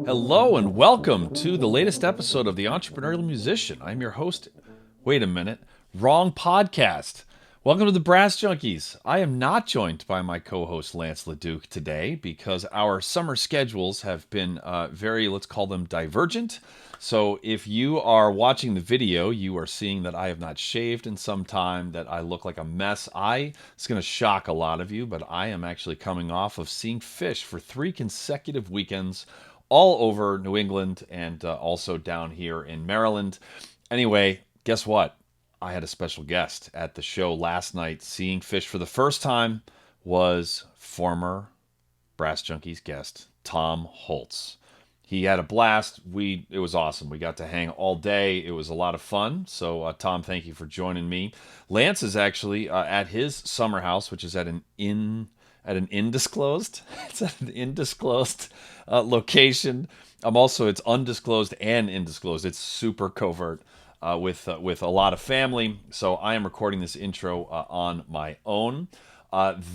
Hello and welcome to the latest episode of The Entrepreneurial Musician. I'm your host. Wait a minute. Wrong podcast. Welcome to the Brass Junkies. I am not joined by my co-host Lance LaDuke today because our summer schedules have been very, let's call them divergent. So if you are watching the video, you are seeing that I have not shaved in some time, that I look like a mess. It's going to shock a lot of you, but I am actually coming off of seeing Phish for 3 consecutive weekends all over New England and also down here in Maryland. Anyway, guess what? I had a special guest at the show last night. Seeing Phish for the first time was former Brass Junkies guest Tom Holtz. He had a blast. It was awesome. We got to hang all day. It was a lot of fun. So, Tom, thank you for joining me. Lance is actually at his summer house, which is at an undisclosed. It's at an undisclosed location. It's undisclosed and indisclosed. It's super covert. With a lot of family, so I am recording this intro on my own.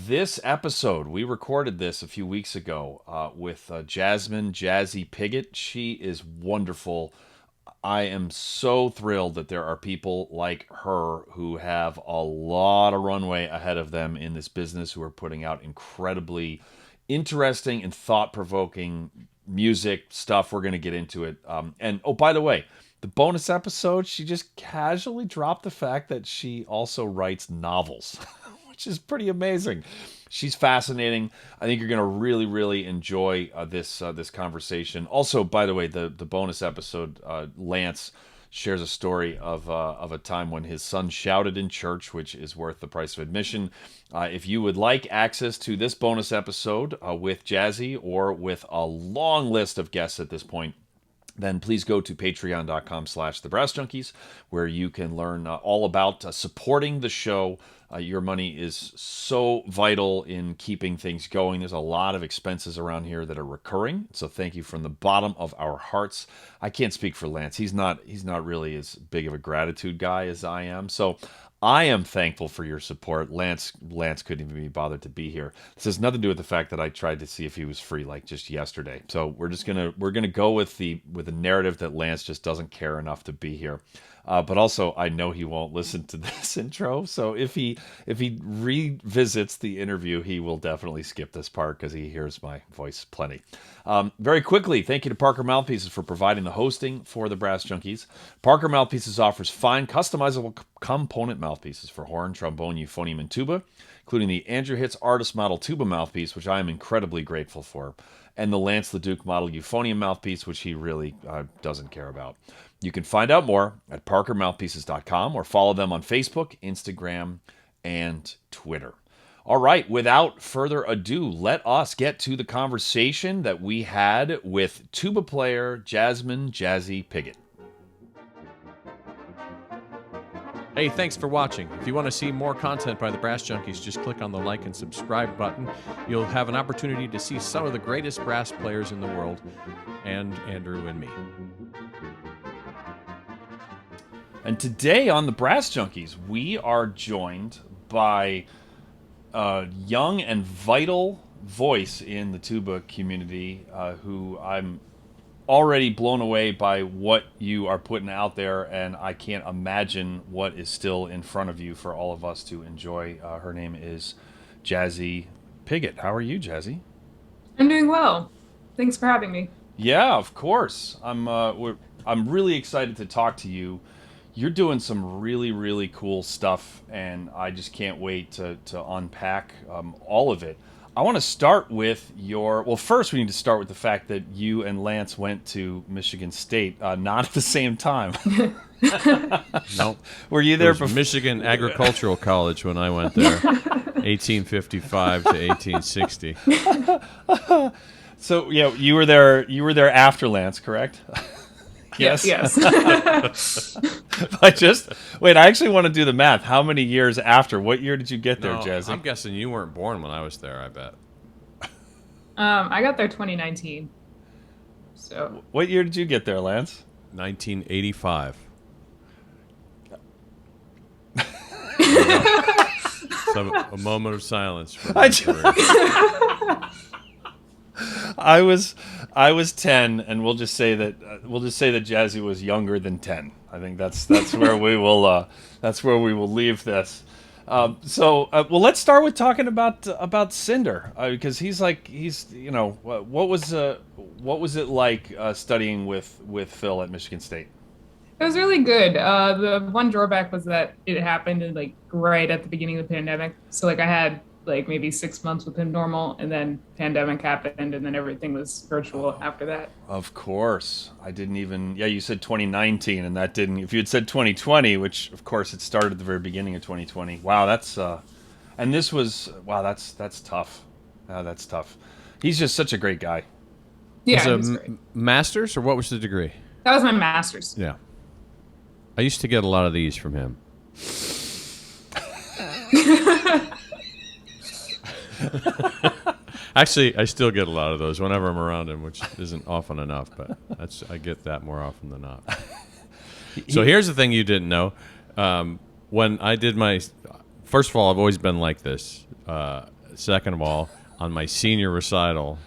This episode, we recorded this a few weeks ago with Jasmine Pigott. She is wonderful. I am so thrilled that there are people like her who have a lot of runway ahead of them in this business, who are putting out incredibly interesting and thought-provoking music stuff. We're going to get into it. And oh, by the way, the bonus episode, she just casually dropped the fact that she also writes novels, which is pretty amazing. She's fascinating. I think you're going to really, really enjoy this conversation. Also, by the way, the bonus episode, Lance shares a story of a time when his son shouted in church, which is worth the price of admission. If you would like access to this bonus episode with Jazzy or with a long list of guests at this point, then please go to patreon.com/thebrassjunkies, where you can learn all about supporting the show. Your money is so vital in keeping things going. There's a lot of expenses around here that are recurring, so thank you from the bottom of our hearts. I can't speak for Lance. He's not really as big of a gratitude guy as I am, so I am thankful for your support. Lance couldn't even be bothered to be here. This has nothing to do with the fact that I tried to see if he was free like just yesterday. So we're gonna go with the narrative that Lance just doesn't care enough to be here. But also, I know he won't listen to this intro. So if he revisits the interview, he will definitely skip this part because he hears my voice plenty. Very quickly, thank you to Parker Mouthpieces for providing the hosting for the Brass Junkies. Parker Mouthpieces offers fine, customizable component mouthpieces for horn, trombone, euphonium, and tuba, including the Andrew Hitz Artist Model Tuba mouthpiece, which I am incredibly grateful for, and the Lance LaDuke Model Euphonium mouthpiece, which he really doesn't care about. You can find out more at parkermouthpieces.com or follow them on Facebook, Instagram, and Twitter. All right, without further ado, let us get to the conversation that we had with tuba player Jasmine Pigott. Hey, thanks for watching. If you want to see more content by the Brass Junkies, just click on the like and subscribe button. You'll have an opportunity to see some of the greatest brass players in the world, and Andrew and me. And today on the Brass Junkies, we are joined by a young and vital voice in the tuba community who I'm already blown away by what you are putting out there, and I can't imagine what is still in front of you for all of us to enjoy. Her name is Jasmine Pigott. How are you, Jazzy? I'm doing well. Thanks for having me. Yeah, of course. I'm really excited to talk to you. You're doing some really, really cool stuff, and I just can't wait to unpack all of it. I want to start with first we need to start with the fact that you and Lance went to Michigan State, not at the same time. Nope. Were you there before? Michigan Agricultural College when I went there, 1855 to 1860. So, yeah, you were there after Lance, correct? Yes. I actually want to do the math. How many years after? What year did you get there, Jazzy? I'm guessing you weren't born when I was there, I bet. I got there 2019. So. What year did you get there, Lance? 1985. a moment of silence. For I was 10, and we'll just say that Jazzy was younger than 10. I think that's where we will leave this. Well, let's start with talking about Cinder, because he's what was it like studying with Phil at Michigan State? It was really good. The one drawback was that it happened right at the beginning of the pandemic. So I had maybe 6 months with him normal, and then pandemic happened, and then everything was virtual after that. Of course. I didn't even, you said 2019, and that didn't, if you had said 2020, which of course it started at the very beginning of 2020. Wow, that's tough. That's tough. He's just such a great guy. Yeah, it was a master's, or what was the degree? That was my master's. Yeah. I used to get a lot of these from him. Actually, I still get a lot of those whenever I'm around him, which isn't often enough, but I get that more often than not. So here's the thing you didn't know. When I did first of all, I've always been like this. Second of all, on my senior recital,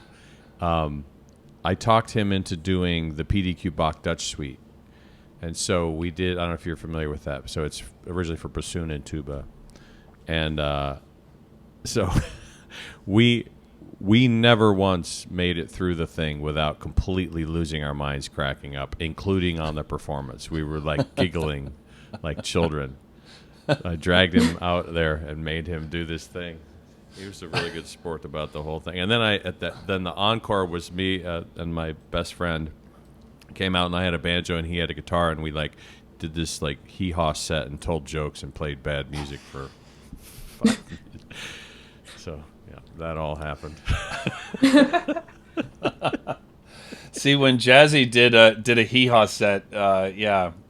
I talked him into doing the PDQ Bach Dutch Suite. And so we did, I don't know if you're familiar with that. So it's originally for bassoon and tuba. And so we never once made it through the thing without completely losing our minds, cracking up, including on the performance. We were giggling like children. I dragged him out there and made him do this thing. He was a really good sport about the whole thing. And then then the encore was me and my best friend came out, and I had a banjo and he had a guitar, and we did this hee-haw set and told jokes and played bad music for 5 minutes. So yeah, that all happened. See, when Jazzy did a hee-haw set,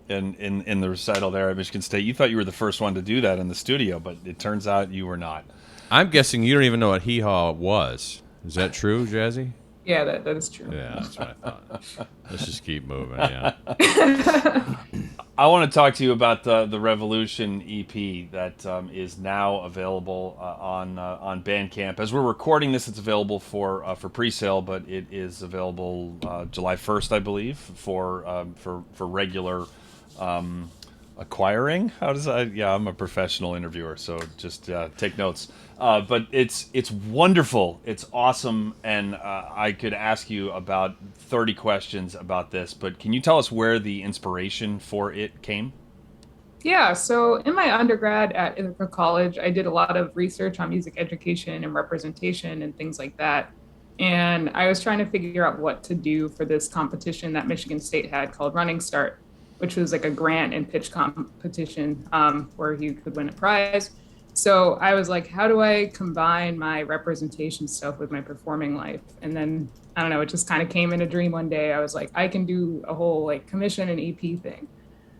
in the recital there at Michigan State, you thought you were the first one to do that in the studio, but it turns out you were not. I'm guessing you don't even know what hee-haw was. Is that true, Jazzy? Yeah, that is true. Yeah, that's what I thought. Let's just keep moving, yeah. I want to talk to you about the Revolution EP that is now available on Bandcamp. As we're recording this, it's available for pre-sale, but it is available July 1st, I believe, for regular acquiring. How does that? Yeah, I'm a professional interviewer, so just take notes. But it's wonderful. It's awesome, and I could ask you about 30 questions about this, but can you tell us where the inspiration for it came? Yeah, so in my undergrad at Ithaca College, I did a lot of research on music education and representation and things like that. And I was trying to figure out what to do for this competition that Michigan State had called Running Start, which was a grant and pitch competition where you could win a prize. So I was like, how do I combine my representation stuff with my performing life? And then, I don't know, it just kind of came in a dream one day. I was like, I can do a whole commission and EP thing.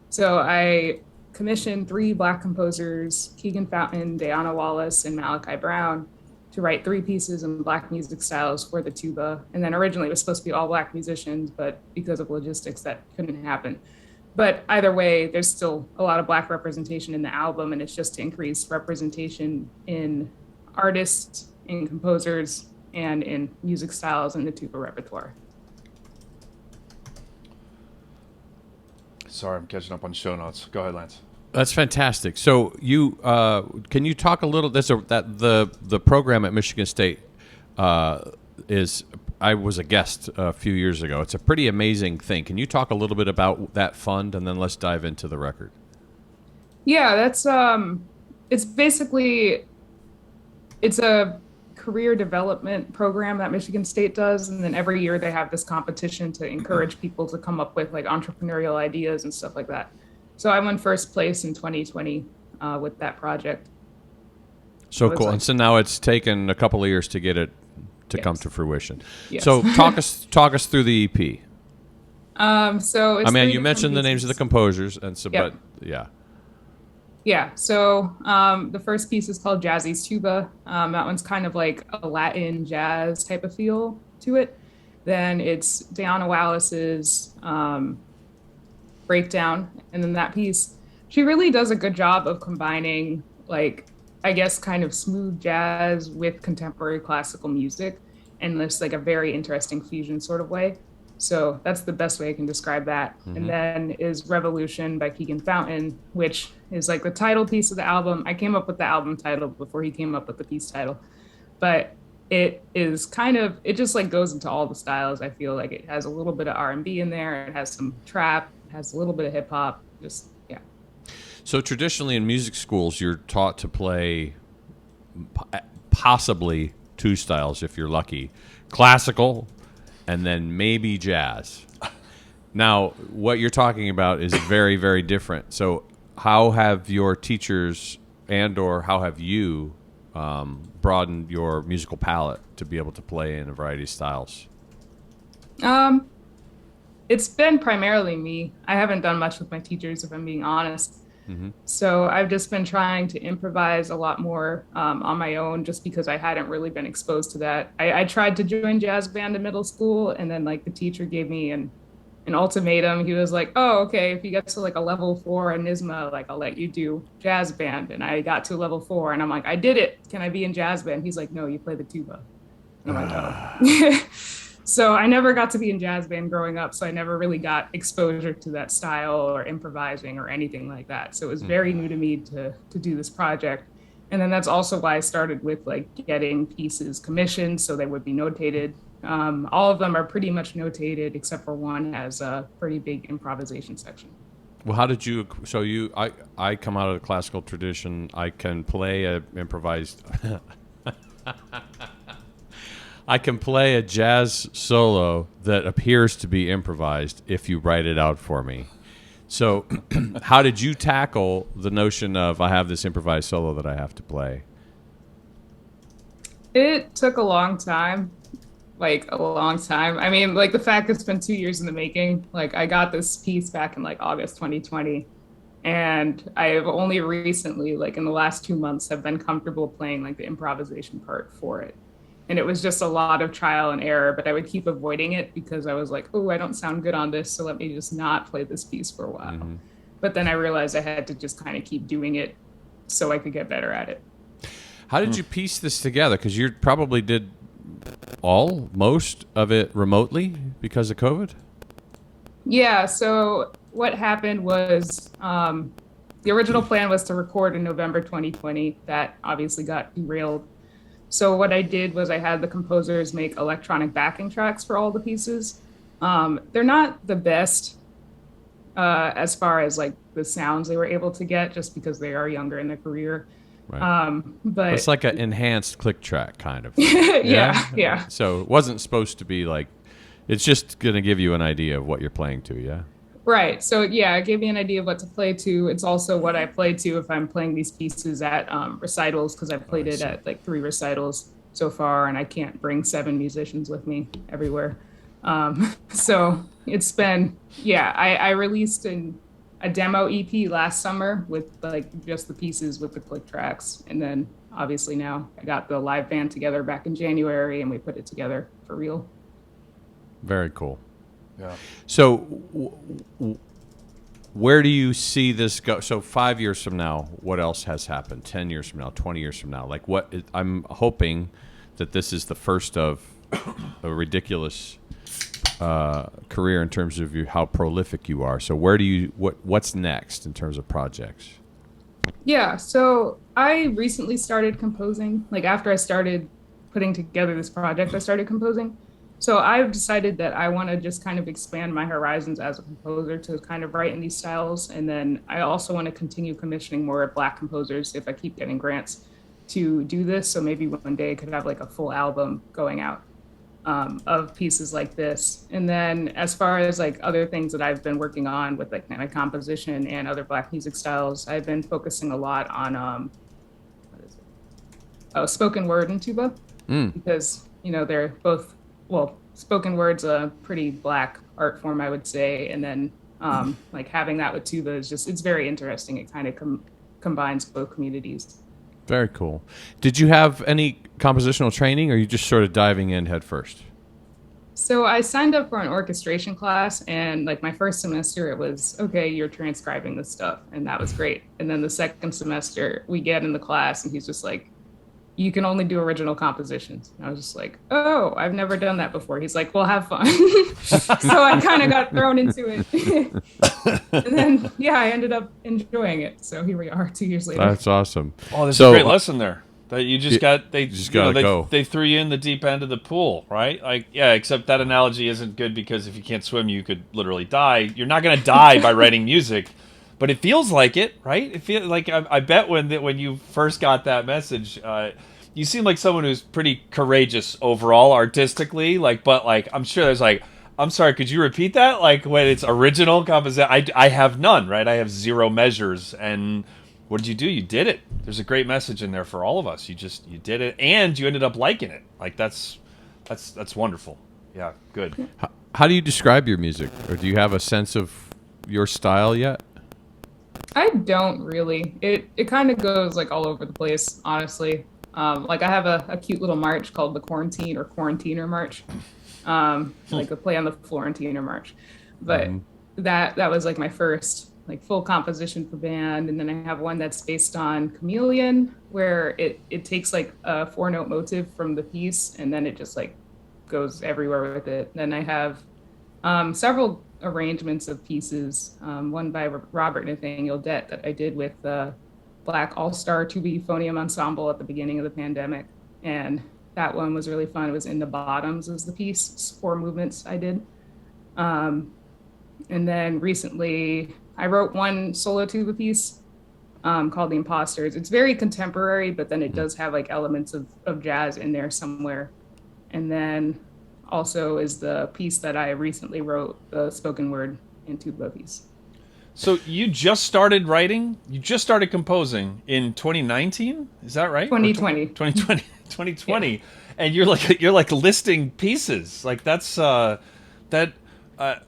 So I commissioned 3 Black composers, Keegan Fountain, Diana Wallace, and Malachi Brown, to write 3 pieces in Black music styles for the tuba. And then originally it was supposed to be all Black musicians, but because of logistics, that couldn't happen. But either way, there's still a lot of Black representation in the album, and it's just to increase representation in artists, in composers, and in music styles in the tuba repertoire. Sorry, I'm catching up on show notes. Go ahead, Lance. That's fantastic. So you can you talk a little? The program at Michigan State is. I was a guest a few years ago. It's a pretty amazing thing. Can you talk a little bit about that fund, and then let's dive into the record? Yeah, that's it's basically a career development program that Michigan State does, and then every year they have this competition to encourage people to come up with entrepreneurial ideas and stuff like that. So I won first place in 2020 with that project. So cool. And so now it's taken a couple of years to get it to come to fruition. Yes. So talk us through the EP. So it's you mentioned the names of the composers, and so, Yep. but yeah. Yeah. So the first piece is called Jazzy's Tuba. That one's kind of like a Latin jazz type of feel to it. Then it's Diana Wallace's Breakdown, and then that piece, she really does a good job of combining I guess, kind of smooth jazz with contemporary classical music, and there's like a very interesting fusion sort of way. So that's the best way I can describe that. And then is Revolution by Keegan Fountain, which is like the title piece of the album. I came up with the album title before he came up with the piece title, but it is kind of, it just like goes into all the styles. I feel like it has a little bit of R&B in there. It has some trap, it has a little bit of hip hop. Just, yeah. So traditionally in music schools, you're taught to play possibly two styles if you're lucky: classical and then maybe jazz. Now, what you're talking about is very, very different. So how have your teachers or how have you broadened your musical palette to be able to play in a variety of styles? It's been primarily me. I haven't done much with my teachers, if I'm being honest. So I've just been trying to improvise a lot more on my own, just because I hadn't really been exposed to that. I tried to join jazz band in middle school, and then like the teacher gave me an ultimatum. He was like, "Oh, okay, if you get to like a level 4 in NISMA, like I'll let you do jazz band." And I got to level 4, and I'm like, "I did it. Can I be in jazz band?" He's like, "No, you play the tuba." And I'm like, "Oh." So I never got to be in jazz band growing up. So I never really got exposure to that style or improvising or anything like that. So it was very new to me to do this project. And then that's also why I started with like getting pieces commissioned so they would be notated. All of them are pretty much notated, except for one has a pretty big improvisation section. Well, how did you? So I come out of the classical tradition. I can play a improvised. I can play a jazz solo that appears to be improvised if you write it out for me. So, how did you tackle the notion of I have this improvised solo that I have to play? It took a long time, like a long time. I mean, like the fact it's been 2 years in the making. Like I got this piece back in like August 2020, and I've only recently, like in the last 2 months, have been comfortable playing like the improvisation part for it. And it was just a lot of trial and error, but I would keep avoiding it because I was like, oh, I don't sound good on this, so let me just not play this piece for a while. But then I realized I had to just kind of keep doing it so I could get better at it. How did you piece this together? Because you probably did most of it remotely because of COVID? Yeah, so what happened was the original plan was to record in November 2020. That obviously got derailed. So what I did was I had the composers make electronic backing tracks for all the pieces. They're not the best as far as like the sounds they were able to get, just because they are younger in their career. Right. But it's like an enhanced click track kind of. Yeah. So it wasn't supposed to be like, it's just going to give you an idea of what you're playing to, yeah? Right. So yeah, it gave me an idea of what to play to. It's also what I play to if I'm playing these pieces at recitals, because I've played it at like 3 recitals so far, and I can't bring 7 musicians with me everywhere. So it's been, I released a demo EP last summer with like just the pieces with the click tracks. And then obviously now I got the live band together back in January, and we put it together for real. Very cool. Yeah. So where do you see this go? So 5 years from now, what else has happened? 10 years from now, 20 years from now? Like I'm hoping that this is the first of a ridiculous career in terms of how prolific you are. So what's next in terms of projects? Yeah, so I recently started composing. Like after I started putting together this project, I started composing. So I've decided that I want to just kind of expand my horizons as a composer to kind of write in these styles. And then I also want to continue commissioning more Black composers if I keep getting grants to do this. So maybe one day I could have like a full album going out of pieces like this. And then as far as like other things that I've been working on with like kind of composition and other Black music styles, I've been focusing a lot on spoken word and tuba, because, you know, they're both, well, spoken word's a pretty Black art form, I would say. And then like having that with tuba is just, it's very interesting. It kind of combines both communities. Very cool. Did you have any compositional training, or are you just sort of diving in head first? So I signed up for an orchestration class, and like my first semester, it was okay, you're transcribing this stuff, and that was great. And then the second semester, we get in the class, and he's just like, you can only do original compositions. And I was just like, oh, I've never done that before. He's like, well, have fun. So I kind of got thrown into it. And then, yeah, I ended up enjoying it. So here we are 2 years later. That's awesome. Oh, there's a great lesson there. That you just got, go. They threw you in the deep end of the pool, right? Like, yeah, except that analogy isn't good because if you can't swim, you could literally die. You're not going to die by writing music, but it feels like it, right? It feels like, I bet when you first got that message, you seem like someone who's pretty courageous overall artistically, but I'm sure there's I'm sorry, could you repeat that? Like when it's original composition, I have none, right? I have zero measures. And what did you do? You did it. There's a great message in there for all of us. You did it, and you ended up liking it. Like that's wonderful. Yeah, good. How do you describe your music, or do you have a sense of your style yet? I don't really. It kind of goes like all over the place, honestly. Like I have a cute little march called the Quarantine or Quarantiner March, like a play on the Florentiner March. But that was like my first like full composition for band. And then I have one that's based on Chameleon, where it takes like a 4-note motive from the piece and then it just like goes everywhere with it. Then I have several arrangements of pieces, one by Robert Nathaniel Dett that I did with the Black All-Star Tuba Euphonium Ensemble at the beginning of the pandemic. And that one was really fun. It was In the Bottoms was the piece, it's 4 movements I did. And then recently I wrote one solo tuba piece called The Imposters. It's very contemporary, but then it does have like elements of jazz in there somewhere. And then also is the piece that I recently wrote, the spoken word and tuba piece. So you just started writing? You just started composing in 2019? Is that right? 2020. 2020. Yeah. And you're like listing pieces. Like that's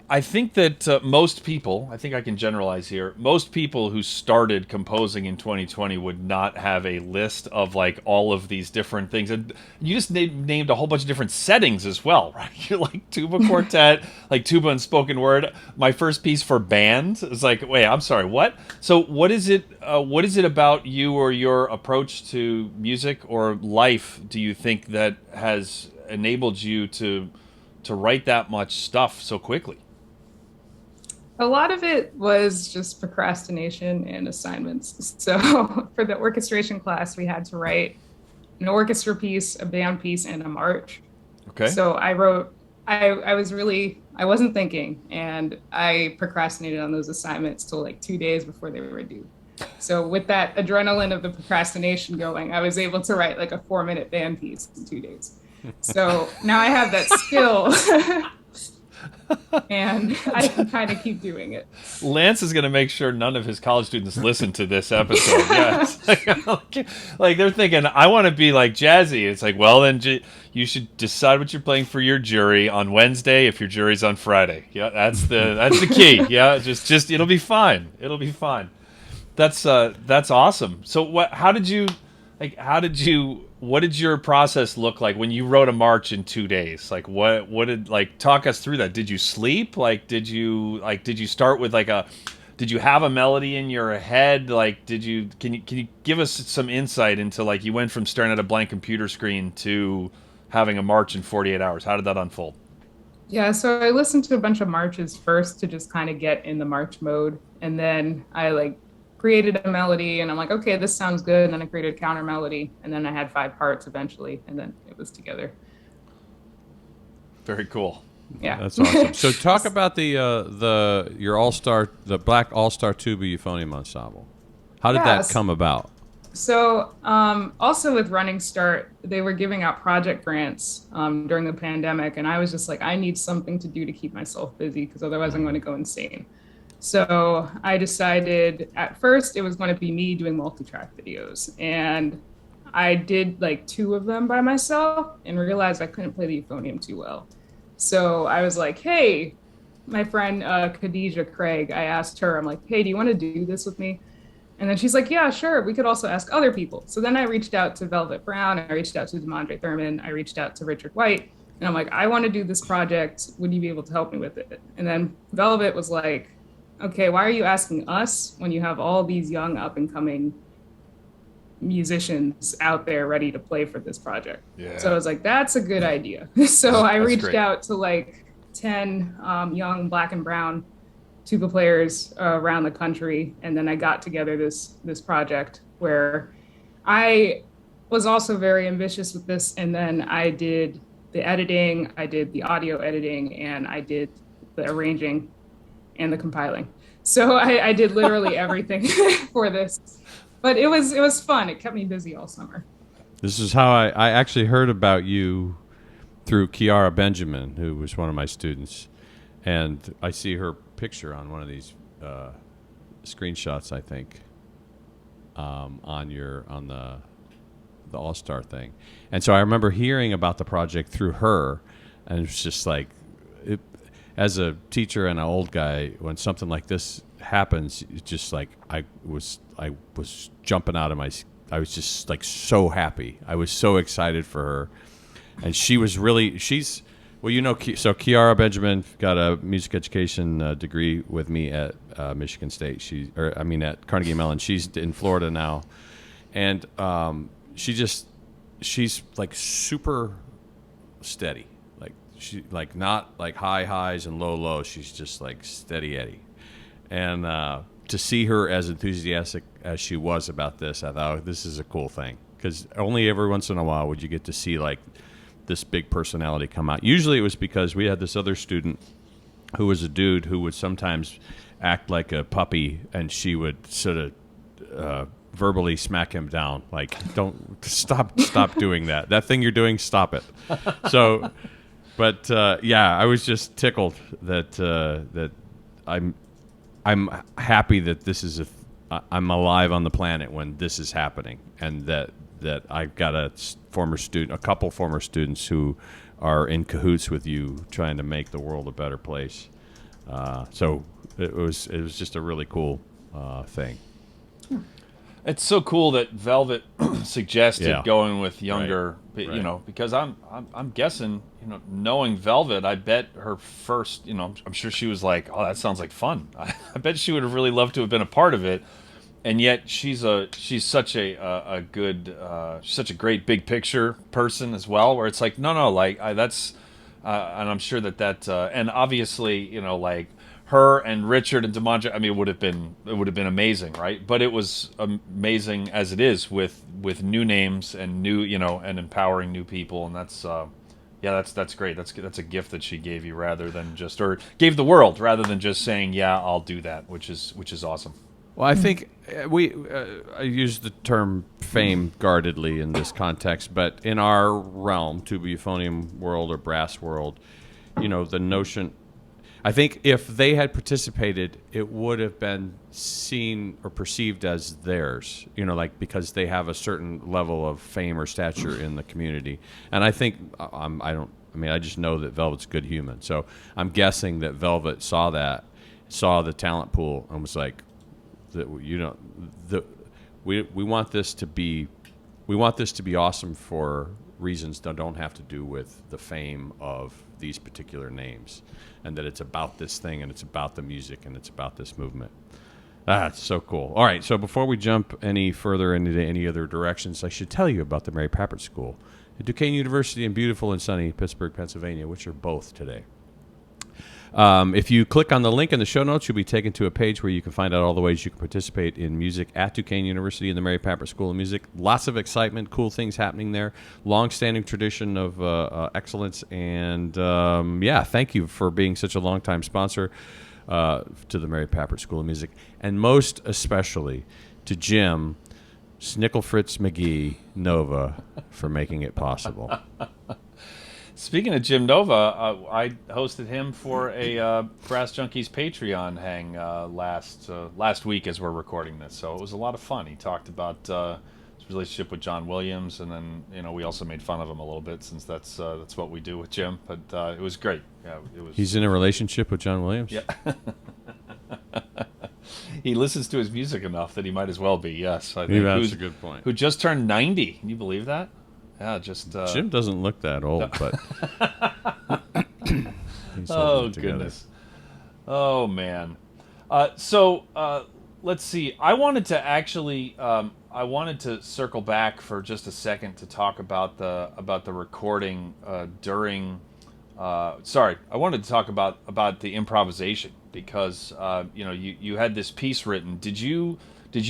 I think that most people, I think I can generalize here, most people who started composing in 2020 would not have a list of like all of these different things. And you just named a whole bunch of different settings as well, right? You're like tuba quartet, like tuba and spoken word. My first piece for band is like, wait, I'm sorry, what? So what is it about you or your approach to music or life do you think that has enabled you to write that much stuff so quickly? A lot of it was just procrastination and assignments. So for the orchestration class, we had to write an orchestra piece, a band piece, and a march. Okay. So I wasn't thinking, and I procrastinated on those assignments till like 2 days before they were due. So with that adrenaline of the procrastination going, I was able to write like a 4-minute band piece in 2 days. So now I have that skill and I can kind of keep doing it. Lance is going to make sure none of his college students listen to this episode. Yeah, like they're thinking, I want to be like Jazzy. It's like, well, then you should decide what you're playing for your jury on Wednesday if your jury's on Friday. Yeah, that's the key. Yeah, just it'll be fine. It'll be fine. That's awesome. So what did your process look like when you wrote a march in 2 days? Like what did, like, talk us through that. Did you sleep? Like did you start with did you have a melody in your head? Like can you give us some insight into like you went from staring at a blank computer screen to having a march in 48 hours? How did that unfold? Yeah, so I listened to a bunch of marches first to just kind of get in the march mode, and then I like created a melody and I'm like, okay, this sounds good. And then I created a counter melody and then I had 5 parts eventually and then it was together. Very cool. Yeah. That's awesome. So talk about the Black All-Star Tuba Euphonium Ensemble. How did that come about? So also with Running Start, they were giving out project grants during the pandemic. And I was just like, I need something to do to keep myself busy because otherwise I'm going to go insane. So I decided at first it was going to be me doing multi-track videos. And I did like 2 of them by myself and realized I couldn't play the euphonium too well. So I was like, hey, my friend Khadijah Craig, I asked her, I'm like, hey, do you want to do this with me? And then she's like, yeah, sure. We could also ask other people. So then I reached out to Velvet Brown. I reached out to Demondre Thurman. I reached out to Richard White. And I'm like, I want to do this project. Would you be able to help me with it? And then Velvet was like, okay, why are you asking us when you have all these young up and coming musicians out there ready to play for this project? So I Yeah, was like, that's a good idea. So I that's reached great. out to like 10 young black and brown tuba players around the country. And then I got together this project where I was also very ambitious with this. And then I did the editing, I did the audio editing, and I did the arranging and the compiling. So I did literally everything for this. But it was fun. It kept me busy all summer. This is how I actually heard about you through Kiara Benjamin, who was one of my students, and I see her picture on one of these screenshots, I think, on the All Star thing, and so I remember hearing about the project through her, and it was just like, it, as a teacher and an old guy, when something like this happens, it's just like I was jumping out of my. I was just like so happy. I was so excited for her, and she's well, so Kiara Benjamin got a music education degree with me at Michigan State. At Carnegie Mellon. She's in Florida now, and she's like super steady. Like she like not like high highs and low lows. She's just like steady Eddie, and to see her as enthusiastic as she was about this, I thought, oh, this is a cool thing, because only every once in a while would you get to see like this big personality come out. Usually it was because we had this other student who was a dude who would sometimes act like a puppy, and she would sort of verbally smack him down, like, don't stop doing that. That thing you're doing, stop it. So, but yeah, I was just tickled that I'm happy that this is I'm alive on the planet when this is happening, and that I've got a couple former students who are in cahoots with you, trying to make the world a better place. So it was just a really cool thing. It's so cool that Velvet suggested Yeah. going with younger, Right. because I'm guessing, knowing Velvet, I bet her first, I'm sure she was like, oh, that sounds like fun. I bet she would have really loved to have been a part of it, and yet she's such a good, she's such a great big picture person as well, where it's like, no, like that's, and I'm sure and obviously, like her and Richard and Demondre, I mean, it would have been amazing, right? But it was amazing as it is with new names and new, and empowering new people, and that's yeah, that's great. That's a gift that she gave you, rather than just, or gave the world, rather than just saying, yeah, I'll do that, which is awesome. Well, I think I use the term fame guardedly in this context, but in our realm, tuba euphonium world or brass world, the notion. I think if they had participated, it would have been seen or perceived as theirs, like, because they have a certain level of fame or stature in the community. And I think I just know that Velvet's a good human. So I'm guessing that Velvet saw the talent pool, and was like, we want this to be awesome for reasons that don't have to do with the fame of these particular names, and that it's about this thing, and it's about the music, and it's about this movement. It's so cool. All right, so before we jump any further into any other directions, I should tell you about the Mary Papert School at Duquesne University in beautiful and sunny Pittsburgh, Pennsylvania, which are both today. If you click on the link in the show notes, you'll be taken to a page where you can find out all the ways you can participate in music at Duquesne University and the Mary Papert School of Music. Lots of excitement, cool things happening there. Long-standing tradition of excellence. And, yeah, thank you for being such a long-time sponsor to the Mary Papert School of Music. And most especially to Jim Snicklefritz McGee Nova for making it possible. Speaking of Jim Nova, I hosted him for a Brass Junkies Patreon hang last week as we're recording this. So it was a lot of fun. He talked about his relationship with John Williams, and then we also made fun of him a little bit, since that's what we do with Jim. But it was great. Yeah, it was. He's in a relationship with John Williams? Yeah. He listens to his music enough that he might as well be. Yes, I think. That's a good point. Who just turned 90? Can you believe that? Yeah, just Jim doesn't look that old, but he's oh holding it together. goodness. Oh man. So let's see. I wanted to actually I wanted to circle back for just a second to talk about the recording during. Sorry, I wanted to talk about the improvisation because you had this piece written. Did you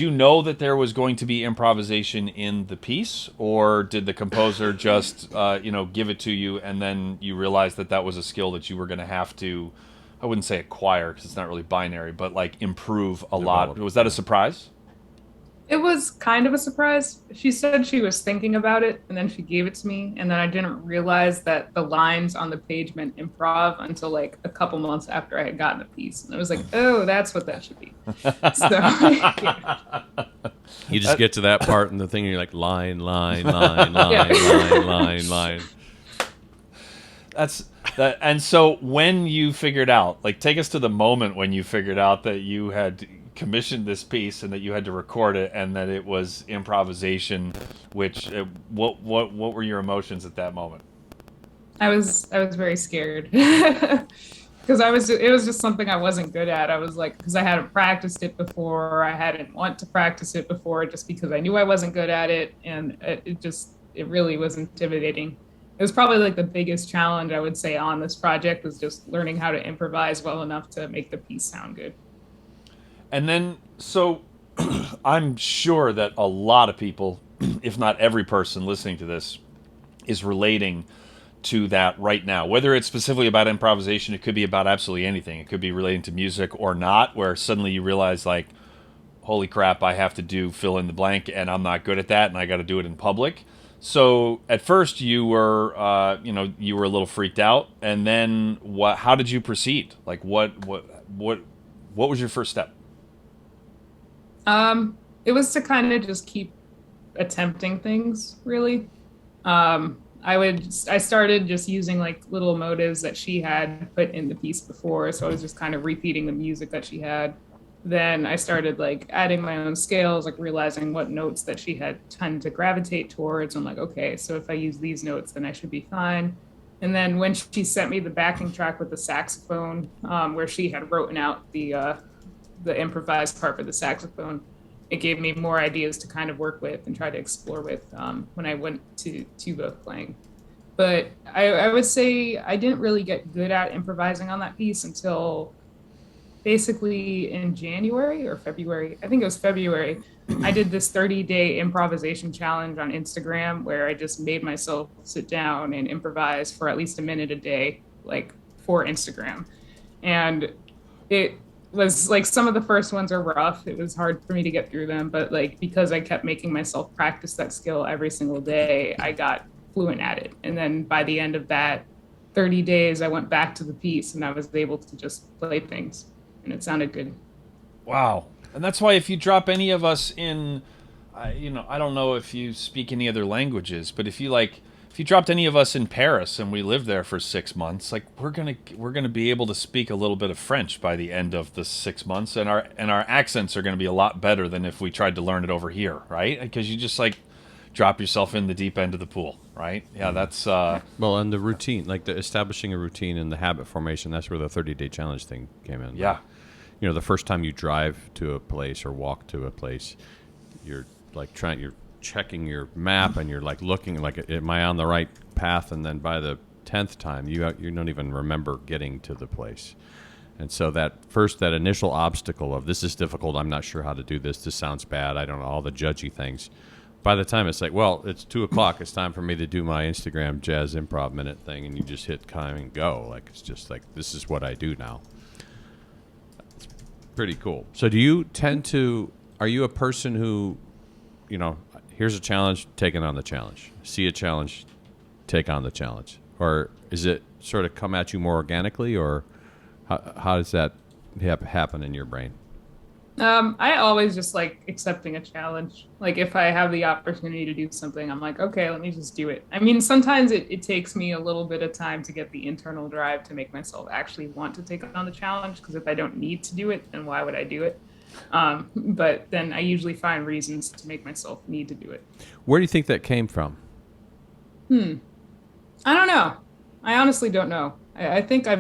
know that there was going to be improvisation in the piece, or did the composer just give it to you and then you realized that was a skill that you were going to have to, I wouldn't say acquire because it's not really binary, but like improve a lot? Was that a surprise? It was kind of a surprise. She said she was thinking about it and then she gave it to me. And then I didn't realize that the lines on the page meant improv until like a couple months after I had gotten the piece. And I was like, oh, that's what that should be. So yeah. You just get to that part in the thing and you're like, line, line, line, line, line, line. That's that. And so when you figured out, like, take us to the moment when you figured out that you had commissioned this piece and that you had to record it and that it was improvisation, which what were your emotions at that moment? I was very scared because it was just something I wasn't good at. I was like, because I hadn't practiced it before, I hadn't want to practice it before, just because I knew I wasn't good at it, and it really was intimidating. It was probably like the biggest challenge I would say on this project was just learning how to improvise well enough to make the piece sound good. And then, so I'm sure that a lot of people, if not every person listening to this, is relating to that right now. Whether it's specifically about improvisation, it could be about absolutely anything. It could be relating to music or not, where suddenly you realize, like, holy crap, I have to do fill in the blank, and I'm not good at that, and I got to do it in public. So at first you were, you were a little freaked out, and then what? How did you proceed? Like, what was your first step? It was to kind of just keep attempting things, really. I started just using like little motives that she had put in the piece before. So I was just kind of repeating the music that she had. Then I started like adding my own scales, like realizing what notes that she had tended to gravitate towards. I'm like, okay, so if I use these notes, then I should be fine. And then when she sent me the backing track with the saxophone, where she had written out the improvised part for the saxophone, it gave me more ideas to kind of work with and try to explore with when I went to tuba playing. But I would say I didn't really get good at improvising on that piece until basically in January or February. I think it was February. I did this 30-day improvisation challenge on Instagram where I just made myself sit down and improvise for at least a minute a day, like for Instagram. And it was like some of the first ones are rough. It was hard for me to get through them, but like because I kept making myself practice that skill every single day, I got fluent at it. And then by the end of that 30 days, I went back to the piece and I was able to just play things, and it sounded good. Wow. And that's why if you drop any of us in, I don't know if you speak any other languages, but if you dropped any of us in Paris and we lived there for 6 months, like we're gonna be able to speak a little bit of French by the end of the 6 months, and our accents are gonna be a lot better than if we tried to learn it over here, right? Because you just like drop yourself in the deep end of the pool, right? Yeah, that's well, and the routine, like the establishing a routine and the habit formation. That's where the 30-day challenge thing came in. Yeah. The first time you drive to a place or walk to a place, you're checking your map and you're like looking like, am I on the right path? And then by the 10th time, you don't even remember getting to the place. And so that initial obstacle of this is difficult, I'm not sure how to do this sounds bad, I don't know, all the judgy things. By the time it's like, well, it's 2:00, it's time for me to do my Instagram jazz improv minute thing, and you just hit time and go. Like, it's just like, this is what I do now. It's pretty cool. So are you a person who, here's a challenge, take it on the challenge. See a challenge, take on the challenge. Or is it sort of come at you more organically, or how does that happen in your brain? I always just like accepting a challenge. Like if I have the opportunity to do something, I'm like, okay, let me just do it. I mean, sometimes it takes me a little bit of time to get the internal drive to make myself actually want to take on the challenge, because if I don't need to do it, then why would I do it? But then I usually find reasons to make myself need to do it. Where do you think that came from? Hmm. I don't know. I honestly don't know. I think I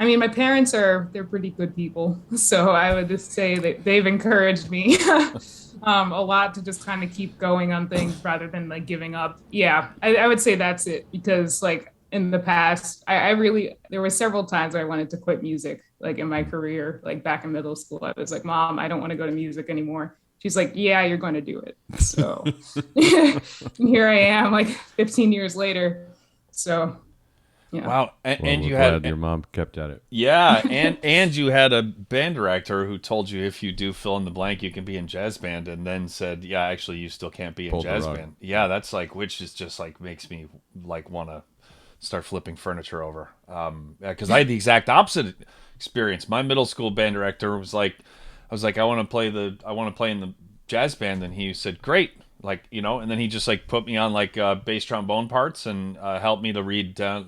mean, my parents they're pretty good people. So I would just say that they've encouraged me a lot to just kind of keep going on things rather than like giving up. Yeah, I would say that's it because like in the past, I really, there were several times I wanted to quit music, like in my career, like back in middle school. I was like, Mom, I don't want to go to music anymore. She's like, yeah, you're going to do it. So here I am, like 15 years later. So, yeah. Wow, Well, and we're you glad had your mom kept at it. yeah, and you had a band director who told you if you do fill in the blank, you can be in jazz band, and then said, yeah, actually, you still can't be in Pulled the jazz rug. band. Yeah, that's like, which is just like makes me like want to start flipping furniture over. Because I had the exact opposite experience. My middle school band director was like, I was like, I want to play in the jazz band, and he said, great, like and then he just like put me on like bass trombone parts and helped me to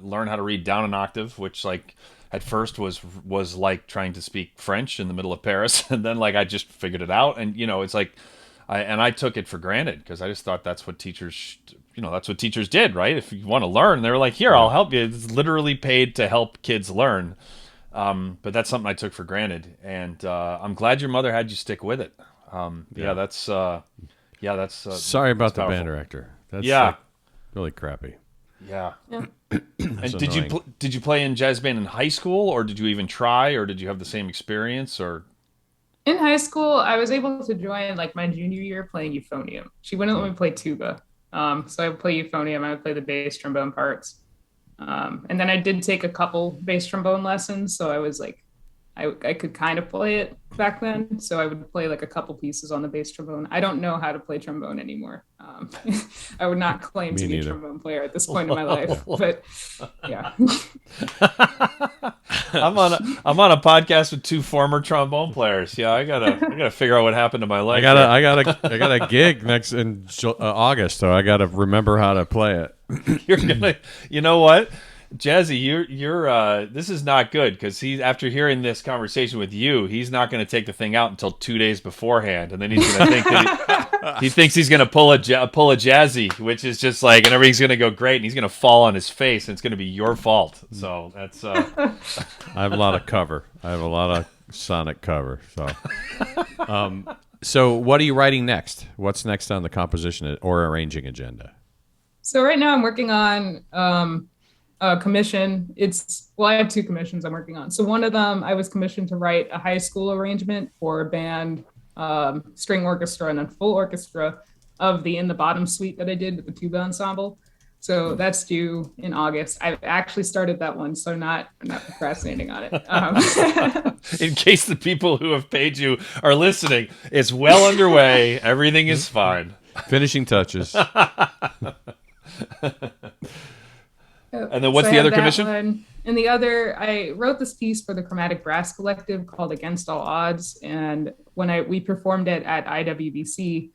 learn how to read down an octave, which like at first was like trying to speak French in the middle of Paris, and then like I just figured it out, and it's like I took it for granted because I just thought that's what that's what teachers did, right? If you want to learn, they were like, here, I'll Yeah. help you. It's literally paid to help kids learn. But that's something I took for granted, and I'm glad your mother had you stick with it. Yeah, Yeah. Sorry that's about the band powerful. director. That's Yeah, like really crappy. yeah. Yeah. That's And annoying. did you play in jazz band in high school, or did you even try, or did you have the same experience, or In high school, I was able to join like my junior year playing euphonium. She wouldn't let Hmm. me play tuba. So I would play euphonium. I would play the bass trombone parts. And then I did take a couple bass trombone lessons. So I was like, I could kind of play it back then. So I would play like a couple pieces on the bass trombone. I don't know how to play trombone anymore. I would not claim to Me be a neither. trombone player at this point in my life, but yeah. I'm on a podcast with two former trombone players. Yeah, I gotta figure out what happened to my I leg got a, there. I got a, I got a gig next in August, so I got to remember how to play it. You're gonna, you know what, Jazzy, you're this is not good because he's after hearing this conversation with you, he's not gonna take the thing out until 2 days beforehand, and then he's gonna think that he thinks he's gonna pull a Jazzy, which is just like, and everything's gonna go great, and he's gonna fall on his face, and it's gonna be your fault. So that's I have a lot of cover. I have a lot of sonic cover. So what are you writing next? What's next on the composition or arranging agenda? So right now I'm working on a commission. I have two commissions I'm working on. So one of them, I was commissioned to write a high school arrangement for a band, string orchestra, and then full orchestra of the In the Bottom suite that I did with the tuba ensemble. So that's due in August. I've actually started that one, so I'm not procrastinating on it. in case the people who have paid you are listening, it's well underway. Everything is fine. Finishing touches. And then So what's I the have other that commission? one. And the other, I wrote this piece for the Chromatic Brass Collective called Against All Odds. And when we performed it at IWBC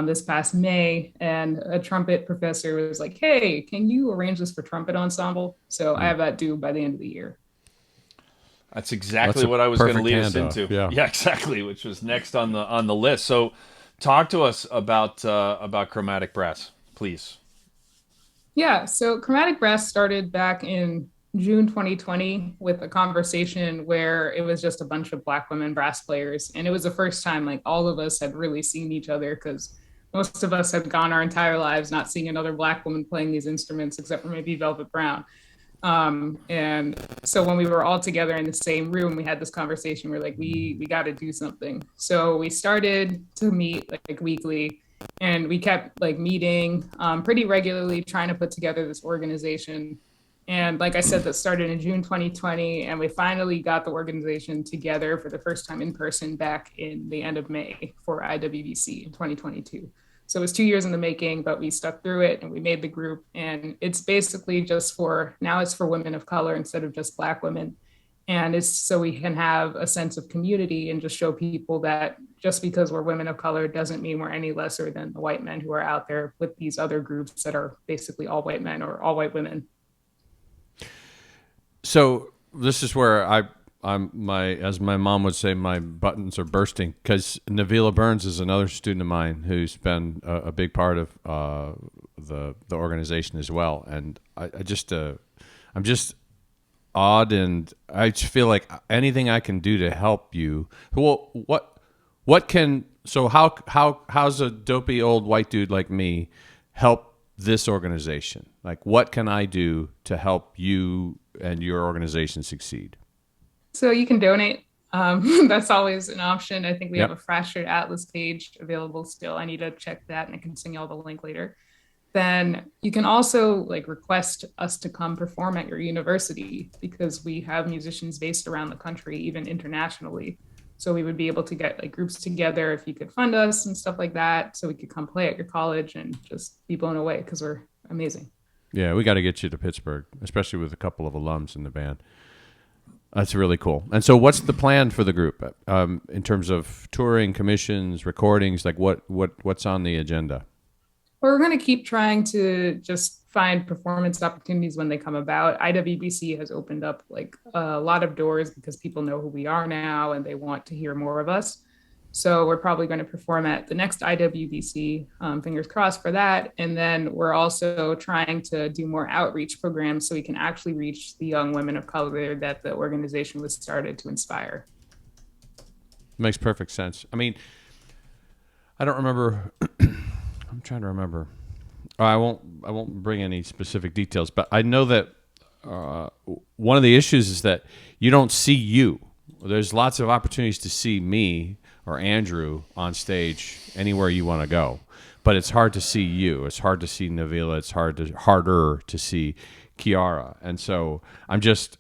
this past May, and a trumpet professor was like, hey, can you arrange this for trumpet ensemble? So I have that due by the end of the year. That's That's exactly a what I was going to perfect lead us handoff. into. Yeah. Yeah, exactly, which was next on the list. So, talk to us about chromatic brass, please. Yeah, so Chromatic Brass started back in June 2020 with a conversation where it was just a bunch of Black women brass players. And it was the first time like all of us had really seen each other because most of us had gone our entire lives not seeing another Black woman playing these instruments except for maybe Velvet Brown. And so when we were all together in the same room, we had this conversation. We're like, we got to do something. So we started to meet like weekly, and we kept like meeting pretty regularly, trying to put together this organization. And like I said, that started in June 2020, and we finally got the organization together for the first time in person back in the end of May for IWBC in 2022. So it was 2 years in the making, but we stuck through it and we made the group. And it's basically just now it's for women of color instead of just Black women. And it's so we can have a sense of community and just show people that just because we're women of color doesn't mean we're any lesser than the white men who are out there with these other groups that are basically all white men or all white women. So this is where as my mom would say, my buttons are bursting because Navila Burns is another student of mine who's been a big part of the organization as well, and I just I'm just awed, and I just feel like anything I can do to help you. Well, what can so how's a dopey old white dude like me help this organization? Like, what can I do to help you and your organization succeed? So you can donate. That's always an option. I think we have a Yep. Fractured Atlas page available still. I need to check that and I can send you all the link later. Then you can also like request us to come perform at your university because we have musicians based around the country, even internationally. So we would be able to get like groups together if you could fund us and stuff like that. So we could come play at your college and just be blown away because we're amazing. Yeah, we got to get you to Pittsburgh, especially with a couple of alums in the band. That's really cool. And so, what's the plan for the group in terms of touring, commissions, recordings? Like, what's on the agenda? We're going to keep trying to just find performance opportunities when they come about. IWBC has opened up like a lot of doors because people know who we are now and they want to hear more of us. So we're probably going to perform at the next IWBC. Fingers crossed for that. And then we're also trying to do more outreach programs so we can actually reach the young women of color that the organization was started to inspire. Makes perfect sense. I mean, I don't remember. I'm trying to remember. I won't bring any specific details, but I know that one of the issues is that you don't see you. There's lots of opportunities to see me or Andrew on stage anywhere you want to go, but it's hard to see you. It's hard to see Navila. It's harder to see Kiara, and so I'm just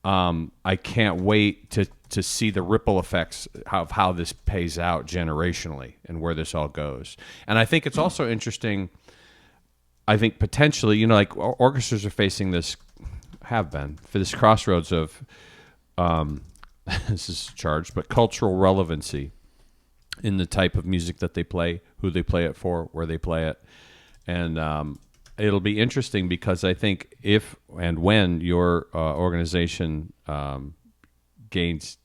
I can't wait to see the ripple effects of how this pays out generationally and where this all goes. And I think it's also interesting. I think potentially, you know, like orchestras are facing this, have been for this crossroads of this is charged, but cultural relevancy in the type of music that they play, who they play it for, where they play it. And it'll be interesting because I think if and when your organization gains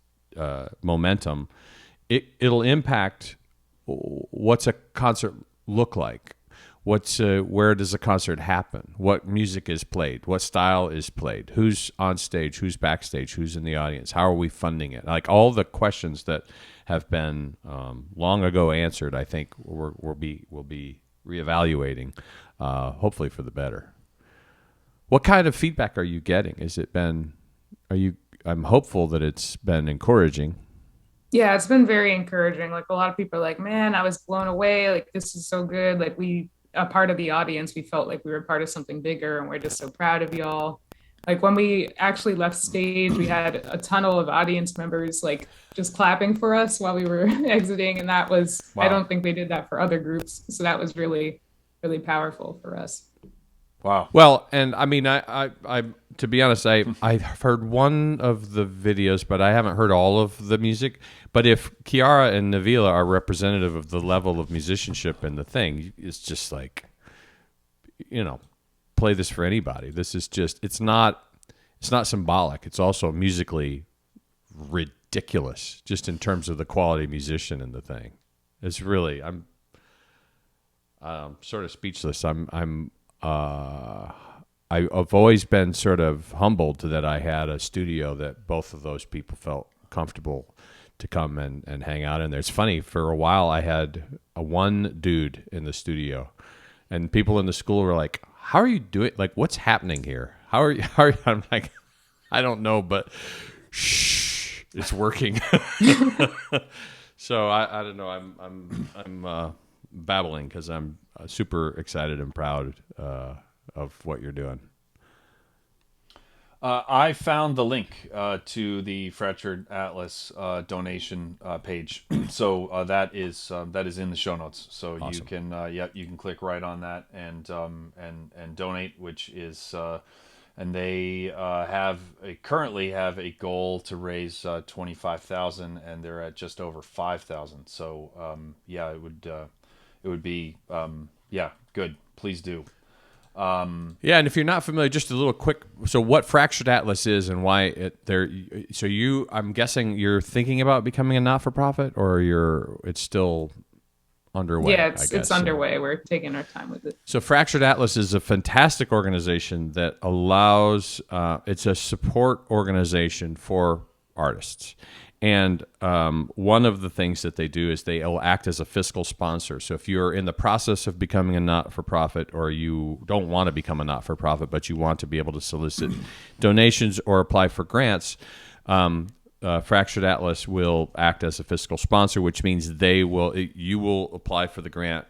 momentum, it'll impact what's a concert look like. Where does a concert happen? What music is played? What style is played? Who's on stage? Who's backstage? Who's in the audience? How are we funding it? Like all the questions that have been long ago answered, I think we'll be reevaluating, hopefully for the better. What kind of feedback are you getting? I'm hopeful that it's been encouraging. Yeah, it's been very encouraging. Like a lot of people are like, man, I was blown away. Like this is so good. Like a part of the audience, we felt like we were part of something bigger and we're just so proud of y'all. Like when we actually left stage, we had a tunnel of audience members like just clapping for us while we were exiting. And that was, Wow. I don't think they did that for other groups. So that was really, really powerful for us. Wow. Well, and I mean, I to be honest, I've heard one of the videos, but I haven't heard all of the music. But if Kiara and Navila are representative of the level of musicianship in the thing, it's just like, you know, play this for anybody. This is just, it's not symbolic. It's also musically ridiculous, just in terms of the quality musician in the thing. It's really, I'm sort of speechless. I've always been sort of humbled that I had a studio that both of those people felt comfortable to come and hang out in there. It's funny, for a while I had one dude in the studio, and people in the school were like, how are you doing? Like, what's happening here? How are you? I'm like, I don't know, but shh, it's working. So I don't know. I'm babbling because I'm super excited and proud of what you're doing. I found the link to the Fractured Atlas donation page, so that is in the show notes. So Awesome. you can click right on that and donate, which is and they currently have a goal to raise 25,000, and they're at just over 5,000. So it would be good. Please do. Yeah, and if you're not familiar, just a little quick. So, what Fractured Atlas is and why it there? So, I'm guessing you're thinking about becoming a not-for-profit, or it's still underway. Yeah, I guess it's underway. We're taking our time with it. So, Fractured Atlas is a fantastic organization that allows. It's a support organization for artists. And one of the things that they do is they will act as a fiscal sponsor. So if you're in the process of becoming a not-for-profit, or you don't want to become a not-for-profit, but you want to be able to solicit donations or apply for grants, Fractured Atlas will act as a fiscal sponsor, which means you will apply for the grant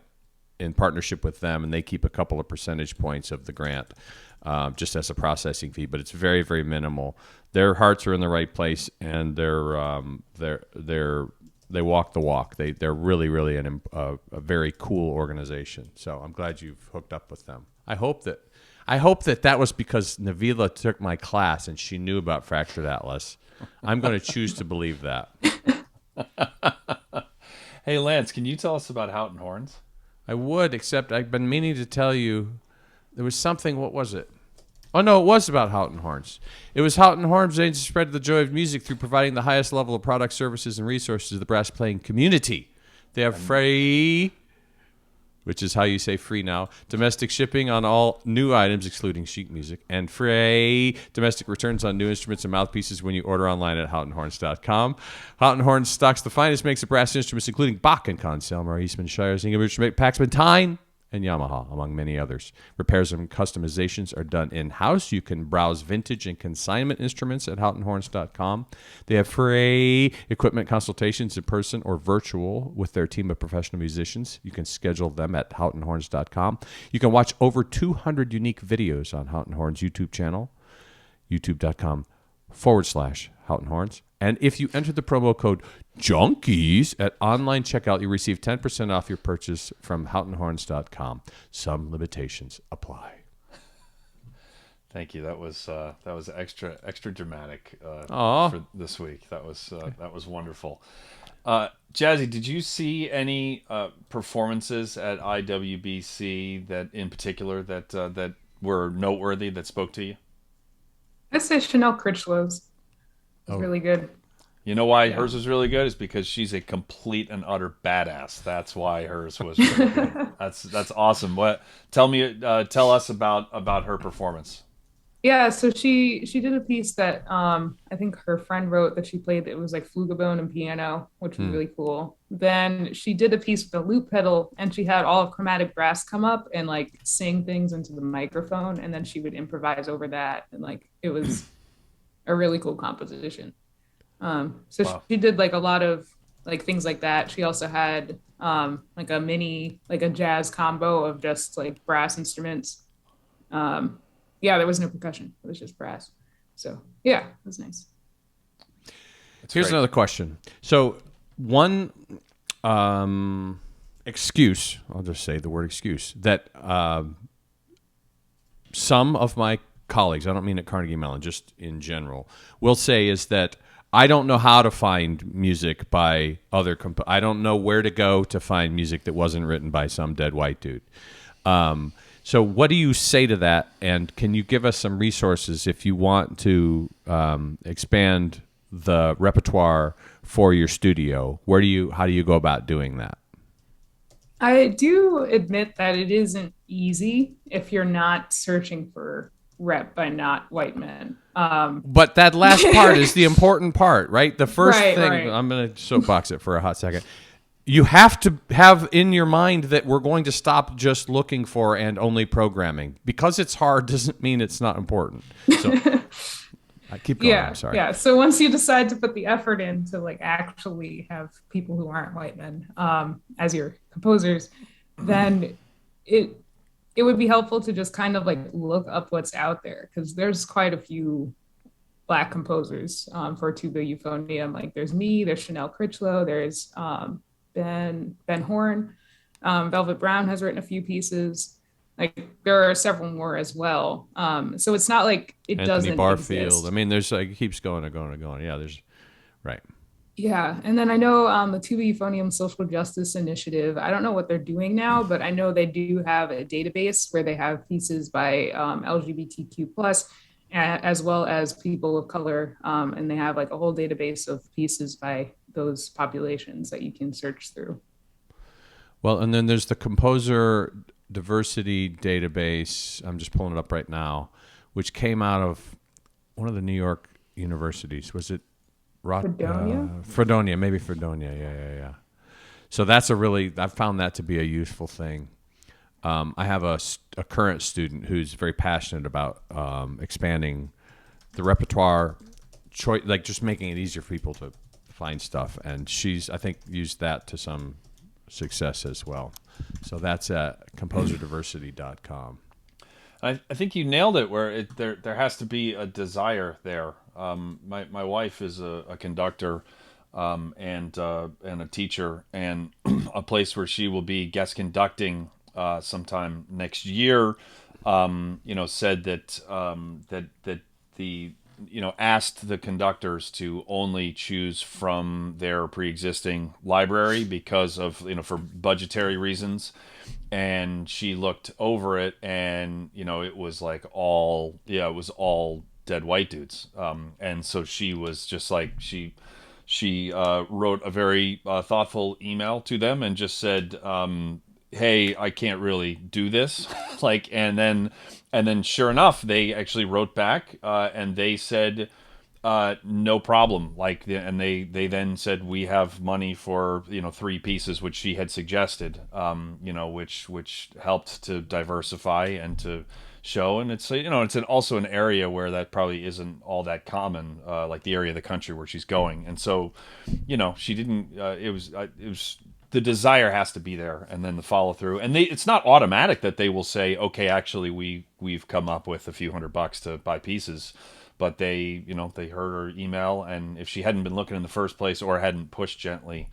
in partnership with them, and they keep a couple of percentage points of the grant just as a processing fee, but it's very, very minimal. Their hearts are in the right place, and they walk the walk. They're really, really a very cool organization. So I'm glad you've hooked up with them. I hope that was because Navila took my class and she knew about Fractured Atlas. I'm going to choose to believe that. Hey, Lance, can you tell us about Houchin Horns? I would, except I've been meaning to tell you there was something. What was it? Oh, no, it was about Houchin Horns. It was Houchin Horns aims to spread the joy of music through providing the highest level of products, services, and resources to the brass playing community. They have free, which is how you say free now, domestic shipping on all new items, excluding sheet music, and free domestic returns on new instruments and mouthpieces when you order online at houchinhorns.com. Houchin Horns stocks the finest makes of brass instruments, including Bach and Conselmar, Eastman, Shires, Ingebrigtsen, Paxman, Tyne, and Yamaha, among many others. Repairs and customizations are done in-house. You can browse vintage and consignment instruments at houchinhorns.com. They have free equipment consultations in person or virtual with their team of professional musicians. You can schedule them at houchinhorns.com. You can watch over 200 unique videos on Houchin Horns' YouTube channel, youtube.com/Houchin Horns. And if you enter the promo code Junkies at online checkout, you receive 10% off your purchase from houchinhorns.com. Some limitations apply. Thank you. That was extra dramatic for this week. That was wonderful. Jazzy, did you see any performances at IWBC that in particular that were noteworthy, that spoke to you? I'd say Chanel Critchlow's was really good. You know why hers was really good? Is because she's a complete and utter badass. That's why hers was really good. That's awesome. Tell us about her performance. Yeah, so she did a piece that I think her friend wrote that she played. It was like flugabone and piano, which was really cool. Then she did a piece with a loop pedal, and she had all of chromatic brass come up and like sing things into the microphone, and then she would improvise over that, and like it was a really cool composition. She did like a lot of like things like that. She also had like a mini, like a jazz combo of just like brass instruments. There was no percussion. It was just brass. So yeah, it was nice. Here's another question. So one excuse, I'll just say the word excuse, that some of my colleagues, I don't mean at Carnegie Mellon, just in general, will say is that I don't know how to find music by other I don't know where to go to find music that wasn't written by some dead white dude. So what do you say to that? And can you give us some resources if you want to expand the repertoire for your studio? How do you go about doing that? I do admit that it isn't easy if you're not searching for rep by not white men. But that last part is the important part, right? The first thing, right. I'm going to soapbox it for a hot second. You have to have in your mind that we're going to stop just looking for and only programming. Because it's hard doesn't mean it's not important. So I keep going. I'm sorry. Yeah. So once you decide to put the effort in to like actually have people who aren't white men as your composers, then it would be helpful to just kind of like look up what's out there, because there's quite a few Black composers for tuba euphonium. Like there's me, there's Chanel Critchlow, there's Ben Horn, Velvet Brown has written a few pieces. Like there are several more as well. So it's not like it Anthony doesn't Barfield. exist. I mean, there's like it keeps going and going and going. Yeah, there's right. Yeah, and then I know the Tuba Euphonium Social Justice Initiative. I don't know what they're doing now, but I know they do have a database where they have pieces by LGBTQ plus, as well as people of color, and they have like a whole database of pieces by those populations that you can search through. Well, and then there's the composer diversity database. I'm just pulling it up right now, which came out of one of the New York universities. Was it Fredonia? Fredonia? Maybe Fredonia. Yeah, yeah, yeah. So that's I've found that to be a useful thing. I have a current student who's very passionate about expanding the repertoire, like just making it easier for people to find stuff. And she's, I think, used that to some success as well. So that's at composerdiversity.com. I think you nailed it. Where there has to be a desire there. My wife is a conductor, and a teacher, and a place where she will be guest conducting sometime next year. Said that that the asked the conductors to only choose from their pre-existing library because of for budgetary reasons. And she looked over it, and it was like it was all dead white dudes. And so she was just like she wrote a very thoughtful email to them and just said, hey, I can't really do this. And then sure enough, they actually wrote back, and they said, no problem. And they then said, we have money for, 3 pieces, which she had suggested, which helped to diversify and to show. And it's, also an area where that probably isn't all that common, like the area of the country where she's going. And so, she didn't, it was, the desire has to be there, and then the follow through. And it's not automatic that they will say, okay, actually we've come up with a few $100 to buy pieces. But they heard her email, and if she hadn't been looking in the first place or hadn't pushed gently,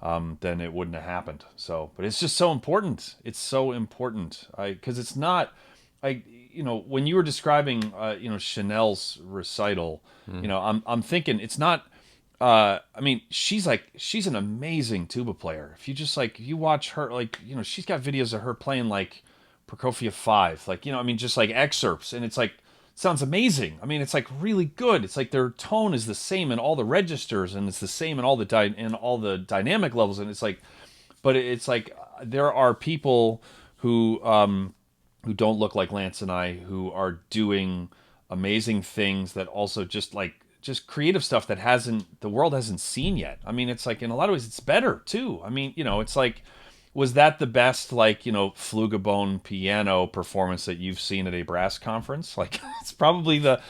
then it wouldn't have happened. So, but it's just so important. It's so important. Because it's not, when you were describing, Chanel's recital, I'm thinking it's not. She's an amazing tuba player. If you just if you watch her, she's got videos of her playing like Prokofiev 5, just like excerpts, and it's sounds amazing. It's really good. It's their tone is the same in all the registers, and it's the same in all the dynamic levels, and but it's there are people who don't look like Lance and I, who are doing amazing things that also just creative stuff that the world hasn't seen yet. It's in a lot of ways it's better too. Was that the best flugabone piano performance that you've seen at a brass conference? It's probably the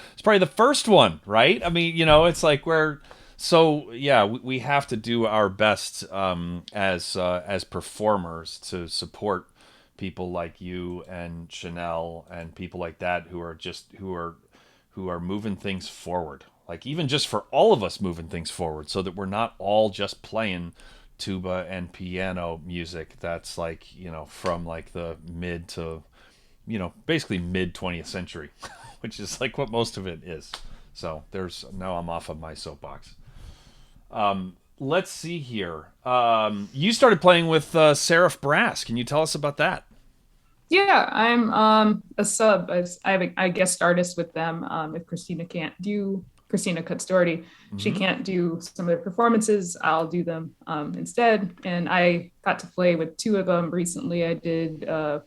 first one, right? It's we have to do our best as performers to support people like you and Chanel and people like that who are moving things forward. Even just for all of us moving things forward, so that we're not all just playing tuba and piano music that's from the mid to basically mid 20th century, which is what most of it is. So now I'm off of my soapbox. Let's see here. You started playing with Seraph Brass. Can you tell us about that? Yeah, I'm a sub. I have a guest artist with them. If Christina Cuts Doherty, she can't do some of the performances, I'll do them instead. And I got to play with 2 of them recently. I did a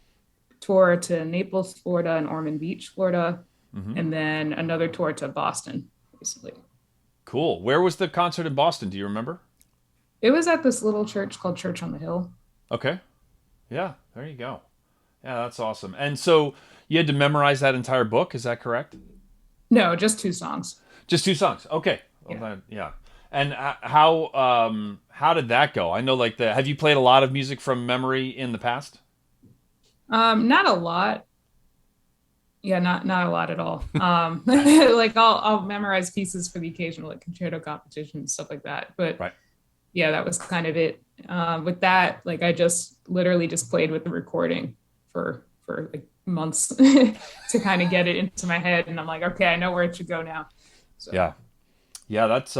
tour to Naples, Florida, and Ormond Beach, Florida, and then another tour to Boston recently. Cool. Where was the concert in Boston? Do you remember? It was at this little church called Church on the Hill. Okay. Yeah, there you go. Yeah, that's awesome. And so you had to memorize that entire book, is that correct? No, just 2 songs. Just 2 songs. Okay. Well, yeah. And how did that go? I know have you played a lot of music from memory in the past? Not a lot. Yeah, not a lot at all. I'll memorize pieces for the occasional concerto competition and stuff like that. But right. Yeah, that was kind of it. With that, I just literally just played with the recording for months to kind of get it into my head, and I'm okay, I know where it should go now. So. Yeah, that's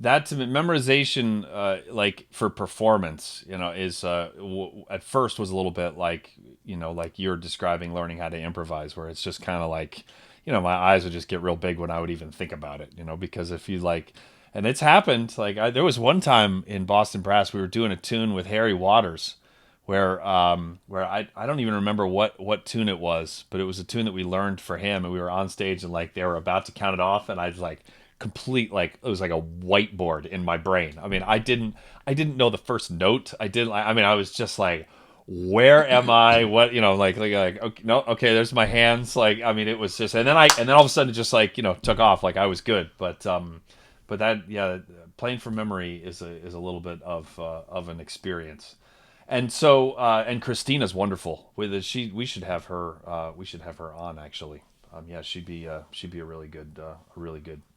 that to me, memorization, like for performance, is at first was a little bit like, like you're describing learning how to improvise, where it's just kind of like, my eyes would just get real big when I would even think about it, because if you like, and it's happened, like there was one time in Boston Brass, we were doing a tune with Harry Waters, where I don't even remember what tune it was, but it was a tune that we learned for him, and we were on stage and like they were about to count it off, and I was like complete, like it was like a whiteboard in my brain. I mean, I didn't know the first note. I was just like, where am I? What, like okay, no, okay, there's my hands. Like, I mean, it was just, and then all of a sudden it just like, took off. Like I was good, but that, yeah, playing from memory is a little bit of an experience. And so, and Christina's wonderful. We should have her. We should have her on actually. Yeah, she'd be a really good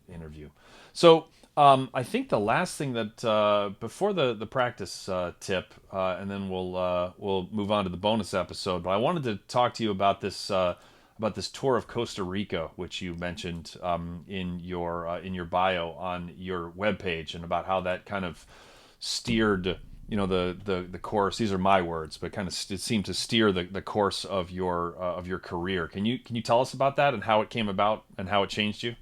interview. So, I think the last thing that before the practice tip, and then we'll move on to the bonus episode. But I wanted to talk to you about this tour of Costa Rica, which you mentioned in your bio on your webpage, and about how that kind of steered, the course. These are my words, but kind of it seemed to steer the course of your career. Can you tell us about that and how it came about and how it changed you?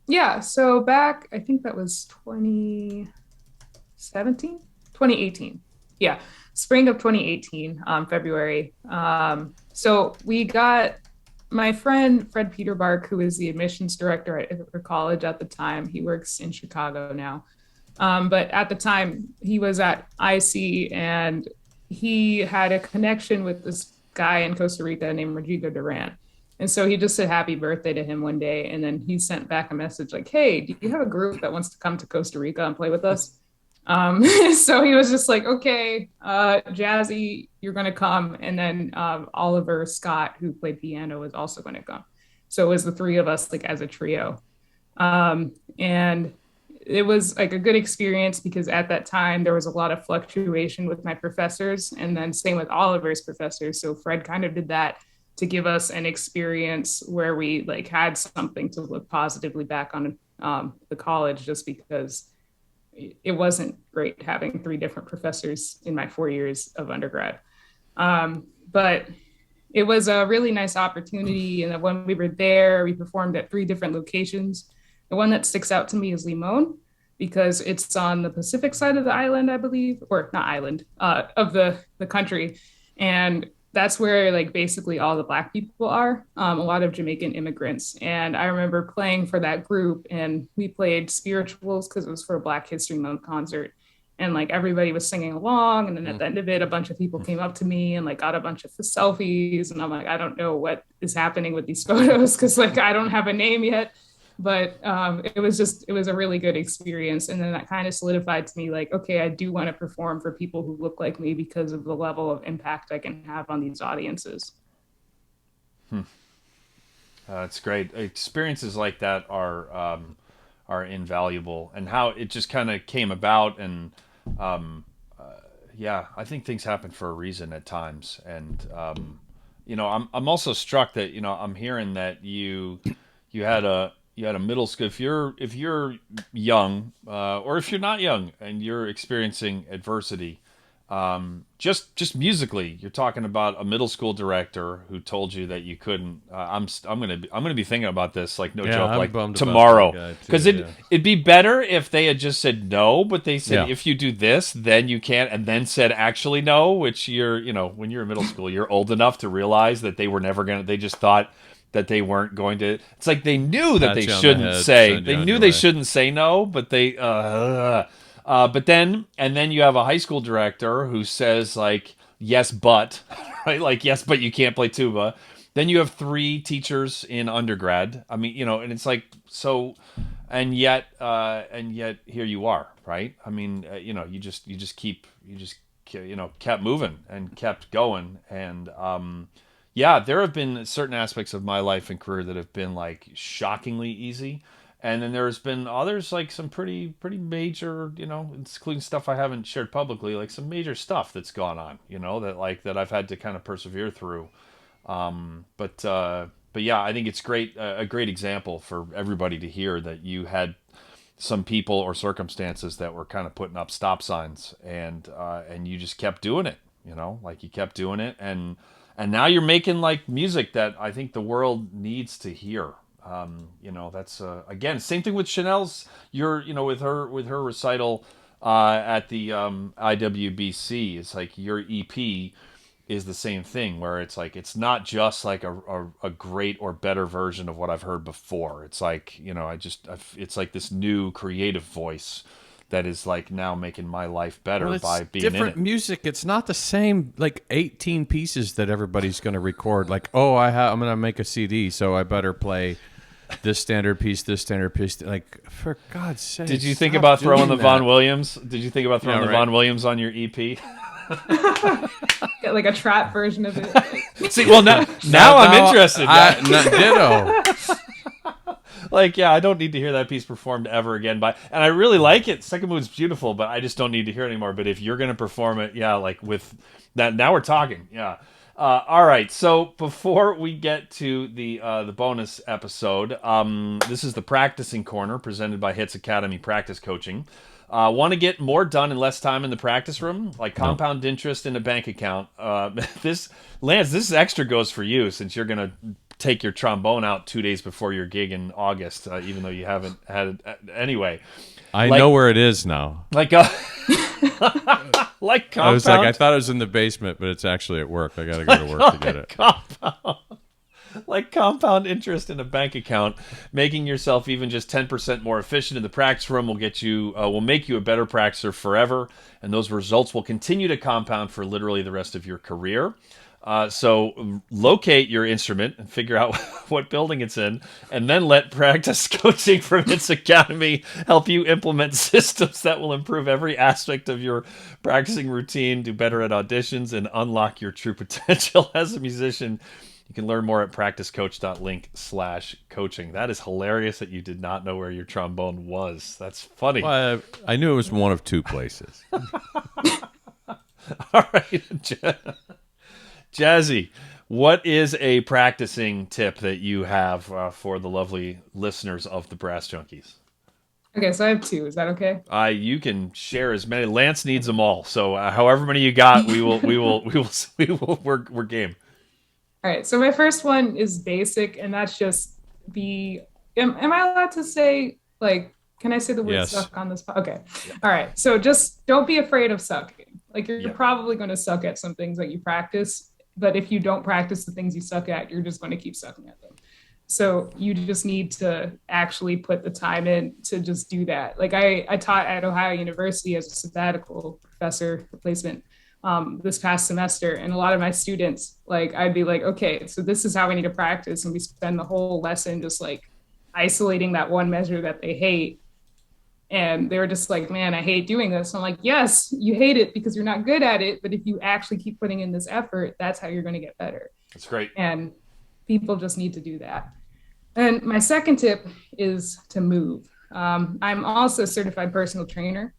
Yeah, so back, I think that was 2017, 2018. Yeah, spring of 2018, February. So we got my friend Fred Peterbark, who was the admissions director at Ithaca College at the time. He works in Chicago now. But at the time, he was at IC, and he had a connection with this guy in Costa Rica named Rodrigo Durant. And so he just said happy birthday to him one day. And then he sent back a message like, hey, do you have a group that wants to come to Costa Rica and play with us? So he was just like, okay, Jazzy, you're going to come. And then Oliver Scott, who played piano, was also going to come. So it was the three of us, like as a trio. And it was like a good experience because at that time there was a lot of fluctuation with my professors, and then same with Oliver's professors. So Fred kind of did that to give us an experience where we like had something to look positively back on the college, just because it wasn't great having three different professors in my 4 years of undergrad. But it was a really nice opportunity. And when we were there, we performed at three different locations. The one that sticks out to me is Limon, because it's on the Pacific side of the island, I believe, or not island, of the country. And that's where like basically all the Black people are, a lot of Jamaican immigrants. And I remember playing for that group, and we played spirituals because it was for a Black History Month concert. And like everybody was singing along. And then at the end of it, a bunch of people came up to me and like got a bunch of selfies. And I'm like, I don't know what is happening with these photos because like I don't have a name yet. But it was a really good experience. And then that kind of solidified to me like, okay, I do want to perform for people who look like me because of the level of impact I can have on these audiences. It's great. Experiences like that are invaluable, and how it just kind of came about. And um, yeah, I think things happen for a reason at times. And I'm also struck that I'm hearing that you had a middle school. If you're young, or if you're not young and you're experiencing adversity, just musically, you're talking about a middle school director who told you that you couldn't. I'm gonna be thinking about this, like, no Yeah, joke, I'm like bummed about tomorrow, that guy, too, because yeah. it'd be better if they had just said no, but they said Yeah. if you do this, then you can't, and then said actually no, which when you're in middle school, you're old enough to realize that they were never gonna. They just thought that they weren't going to. It's like they knew that Pat they you on the shouldn't head, say. send you They on knew your they way. shouldn't say no, but they. But then you have a high school director who says like yes, but right, like yes, but you can't play tuba. Then you have three teachers in undergrad. I mean, and it's like so, and yet here you are, right? I mean, you just kept moving and kept going, and yeah, there have been certain aspects of my life and career that have been like shockingly easy, and then there's been others like some pretty major, including stuff I haven't shared publicly, like some major stuff that's gone on, that I've had to kind of persevere through. But yeah, I think it's great, a great example for everybody to hear that you had some people or circumstances that were kind of putting up stop signs, and you just kept doing it, like you kept doing it, and now you're making like music that I think the world needs to hear. That's again, same thing with Chanel's, with her recital at the IWBC. It's like your EP is the same thing, where it's like it's not just like a great or better version of what I've heard before. It's like, it's like this new creative voice that is like now making my life better by being in it. Different music. It's not the same like 18 pieces that everybody's going to record. Like, I'm going to make a CD, so I better play this standard piece. Like, for God's sake. Did you think about throwing the Von Williams? Did you think about throwing the Von Williams on your EP? Get like a trap version of it. See, well, now I'm interested. Ditto. Like, yeah, I don't need to hear that piece performed ever again. And I really like it. Second Move's beautiful, but I just don't need to hear it anymore. But if you're going to perform it, yeah, like with that, now we're talking. Yeah. All right. So before we get to the bonus episode, this is the Practicing Corner presented by Hitz Academy Practice Coaching. Want to get more done in less time in the practice room, like compound interest in a bank account. This extra goes for you, since you're going to take your trombone out 2 days before your gig in August, even though you haven't had it anyway. I know where it is now. Like like compound. I was like, I thought it was in the basement, but it's actually at work. I got to go to work to get it. Compound. Like compound interest in a bank account, making yourself even just 10% more efficient in the practice room will make you a better practicer forever, and those results will continue to compound for literally the rest of your career. So locate your instrument and figure out what building it's in, and then let Practice Coaching from Hitz Academy help you implement systems that will improve every aspect of your practicing routine, do better at auditions, and unlock your true potential as a musician. You can learn more at practicecoach.link/coaching. That is hilarious that you did not know where your trombone was. That's funny. Well, I knew it was one of two places. All right, Jazzy, what is a practicing tip that you have for the lovely listeners of the Brass Junkies? Okay, so I have two. Is that okay? You can share as many. Lance needs them all. So however many you got, we're game. All right, so my first one is basic, and that's just am I allowed to say, like, can I say the word suck on this? Okay. Yeah. All right, so just don't be afraid of sucking. Like, you're probably going to suck at some things that you practice, but if you don't practice the things you suck at, you're just going to keep sucking at them. So you just need to actually put the time in to just do that. Like, I taught at Ohio University as a sabbatical professor replacement this past semester, and a lot of my students, like, I'd be like, okay, so this is how we need to practice, and we spend the whole lesson just like isolating that one measure that they hate, and they were just like, man, I hate doing this. I'm like, yes, you hate it because you're not good at it, but if you actually keep putting in this effort, that's how you're going to get better. That's great. And people just need to do that. And my second tip is to move. I'm also a certified personal trainer.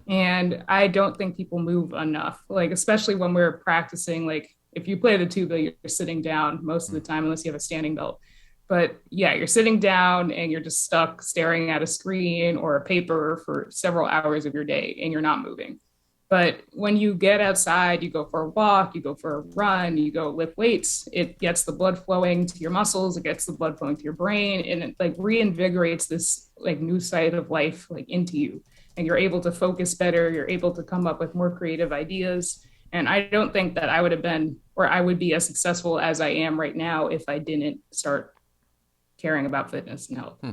And I don't think people move enough, like, especially when we're practicing. Like, if you play the tuba, you're sitting down most of the time, unless you have a standing belt. But yeah, you're sitting down and you're just stuck staring at a screen or a paper for several hours of your day, and you're not moving. But when you get outside, you go for a walk, you go for a run, you go lift weights, it gets the blood flowing to your muscles, it gets the blood flowing to your brain, and it like reinvigorates this like new side of life like into you. And you're able to focus better. You're able to come up with more creative ideas. And I don't think that I would have been, or I would be as successful as I am right now if I didn't start caring about fitness and health.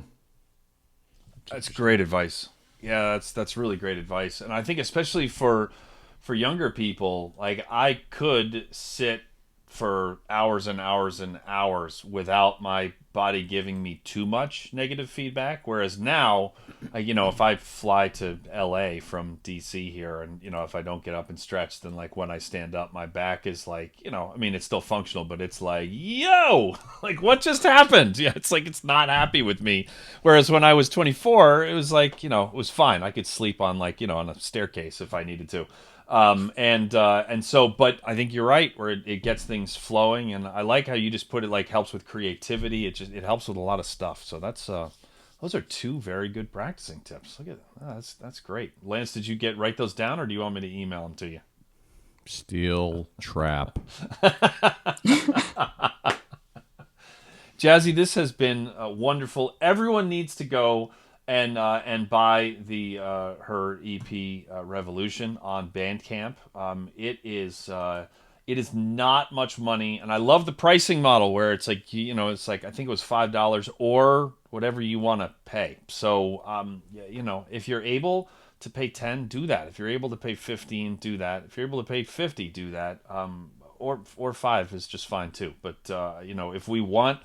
That's great advice. Yeah, that's really great advice. And I think especially for younger people, like, I could sit for hours and hours and hours without my body giving me too much negative feedback. Whereas now, if I fly to LA from DC here, and, if I don't get up and stretch, then like when I stand up, my back is like, it's still functional, but it's like, yo, like, what just happened? Yeah. It's like, it's not happy with me. Whereas when I was 24, it was like, it was fine. I could sleep on like, on a staircase if I needed to. And so, but I think you're right, where it gets things flowing, and I like how you just put it, like, helps with creativity. It helps with a lot of stuff. So that's Those are two very good practicing tips. Look at that. That's great. Lance, did you write those down, or do you want me to email them to you? Steel trap. Jazzy, this has been wonderful. Everyone needs to go and buy the her EP Revolution on Bandcamp. It is not much money, and I love the pricing model where it's like it's like I think it was $5 or whatever you want to pay. So if you're able to pay 10, do that. If you're able to pay 15, do that. If you're able to pay 50, do that. Or 5 is just fine too. But if we want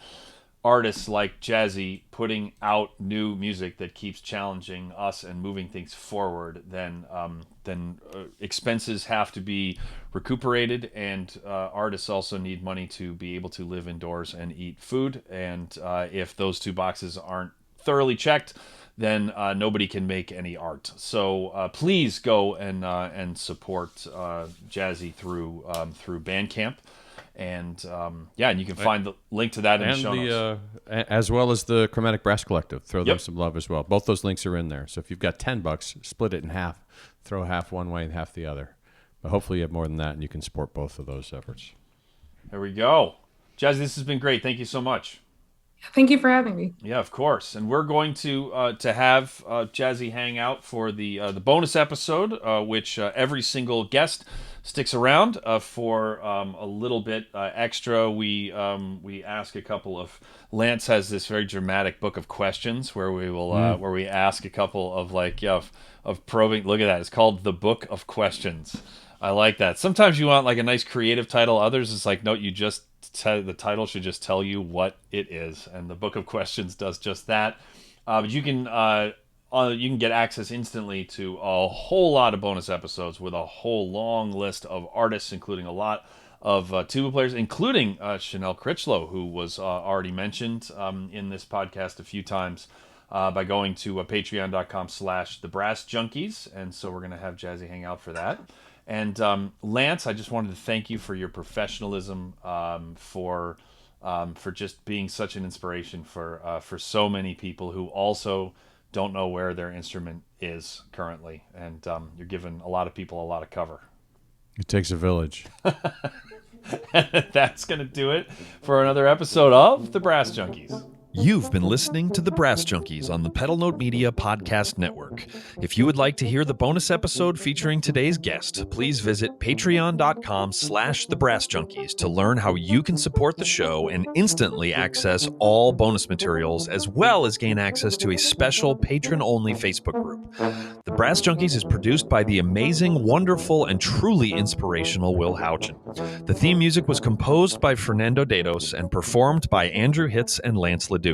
artists like Jazzy putting out new music that keeps challenging us and moving things forward, then expenses have to be recuperated, and artists also need money to be able to live indoors and eat food. And if those two boxes aren't thoroughly checked, then nobody can make any art. So please go and support Jazzy through Bandcamp. And and you can find the link to that in the show notes. As well as the Chromatic Brass Collective. Throw them some love as well. Both those links are in there. So if you've got $10, split it in half. Throw half one way and half the other. But hopefully you have more than that, and you can support both of those efforts. There we go. Jazzy, this has been great. Thank you so much. Thank you for having me. Yeah, of course. And we're going to have Jazzy hang out for the bonus episode, which every single guest sticks around for a little bit extra. We ask a couple of. Lance has this very dramatic book of questions where we will where we ask a couple of of probing. Look at that. It's called the Book of Questions. I like that. Sometimes you want like a nice creative title. Others it's like, no, you just the title should just tell you what it is, and the Book of Questions does just that. But you can get access instantly to a whole lot of bonus episodes with a whole long list of artists, including a lot of tuba players, including Chanel Critchlow, who was already mentioned in this podcast a few times by going to patreon.com/thebrassjunkies. And so we're going to have Jazzy hang out for that. And Lance, I just wanted to thank you for your professionalism, for just being such an inspiration for so many people who also don't know where their instrument is currently. And you're giving a lot of people a lot of cover. It takes a village. That's going to do it for another episode of The Brass Junkies. You've been listening to The Brass Junkies on the Pedal Note Media Podcast Network. If you would like to hear the bonus episode featuring today's guest, please visit patreon.com/thebrassjunkies to learn how you can support the show and instantly access all bonus materials, as well as gain access to a special patron-only Facebook group. The Brass Junkies is produced by the amazing, wonderful, and truly inspirational Will Houchin. The theme music was composed by Fernando Dados and performed by Andrew Hitz and Lance LaDuke.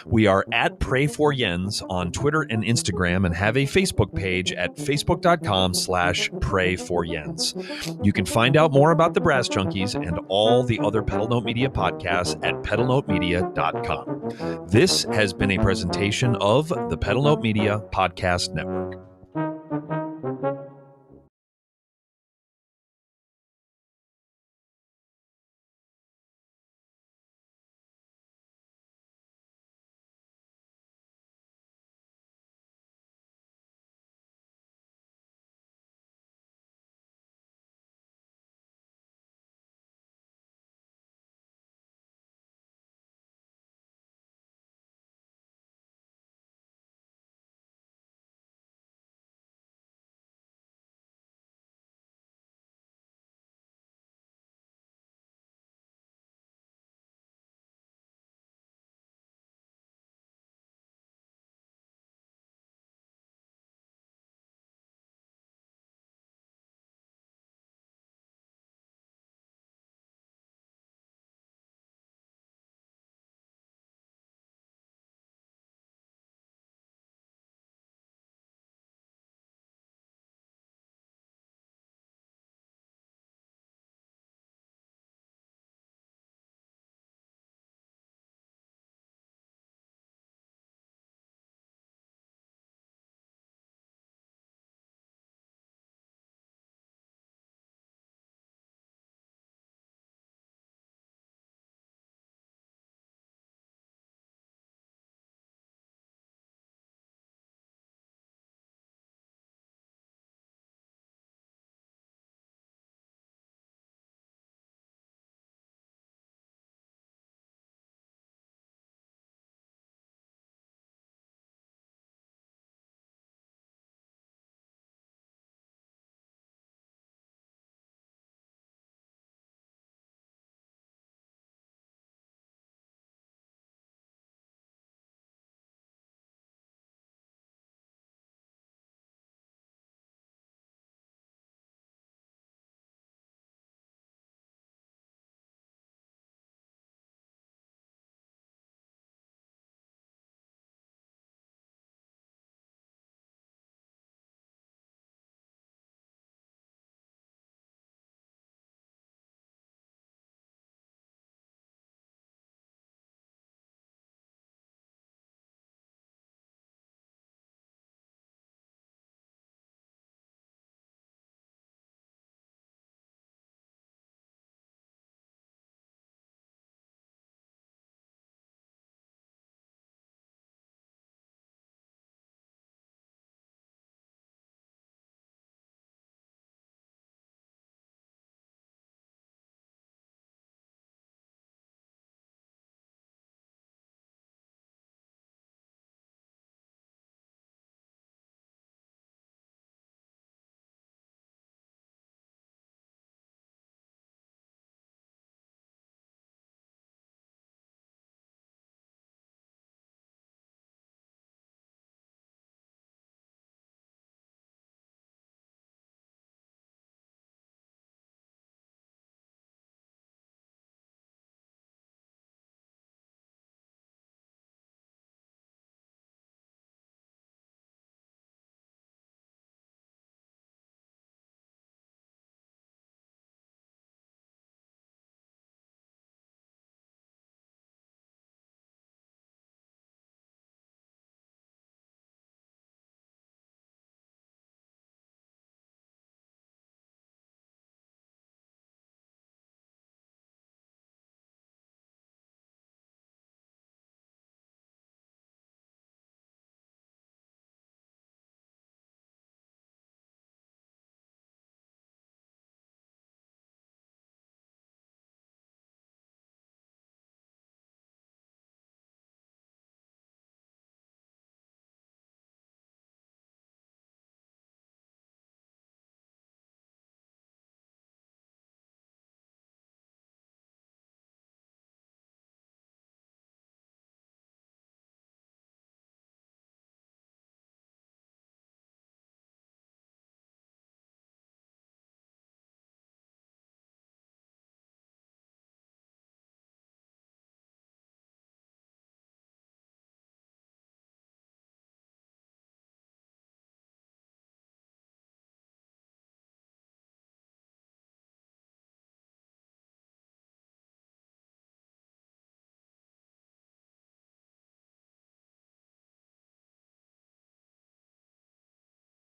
We are at Pray for Jens on Twitter and Instagram, and have a Facebook page at facebook.com/prayforjens. You can find out more about the Brass Junkies and all the other Pedal Note Media podcasts at pedalnotemedia.com. This has been a presentation of the Pedal Note Media Podcast Network.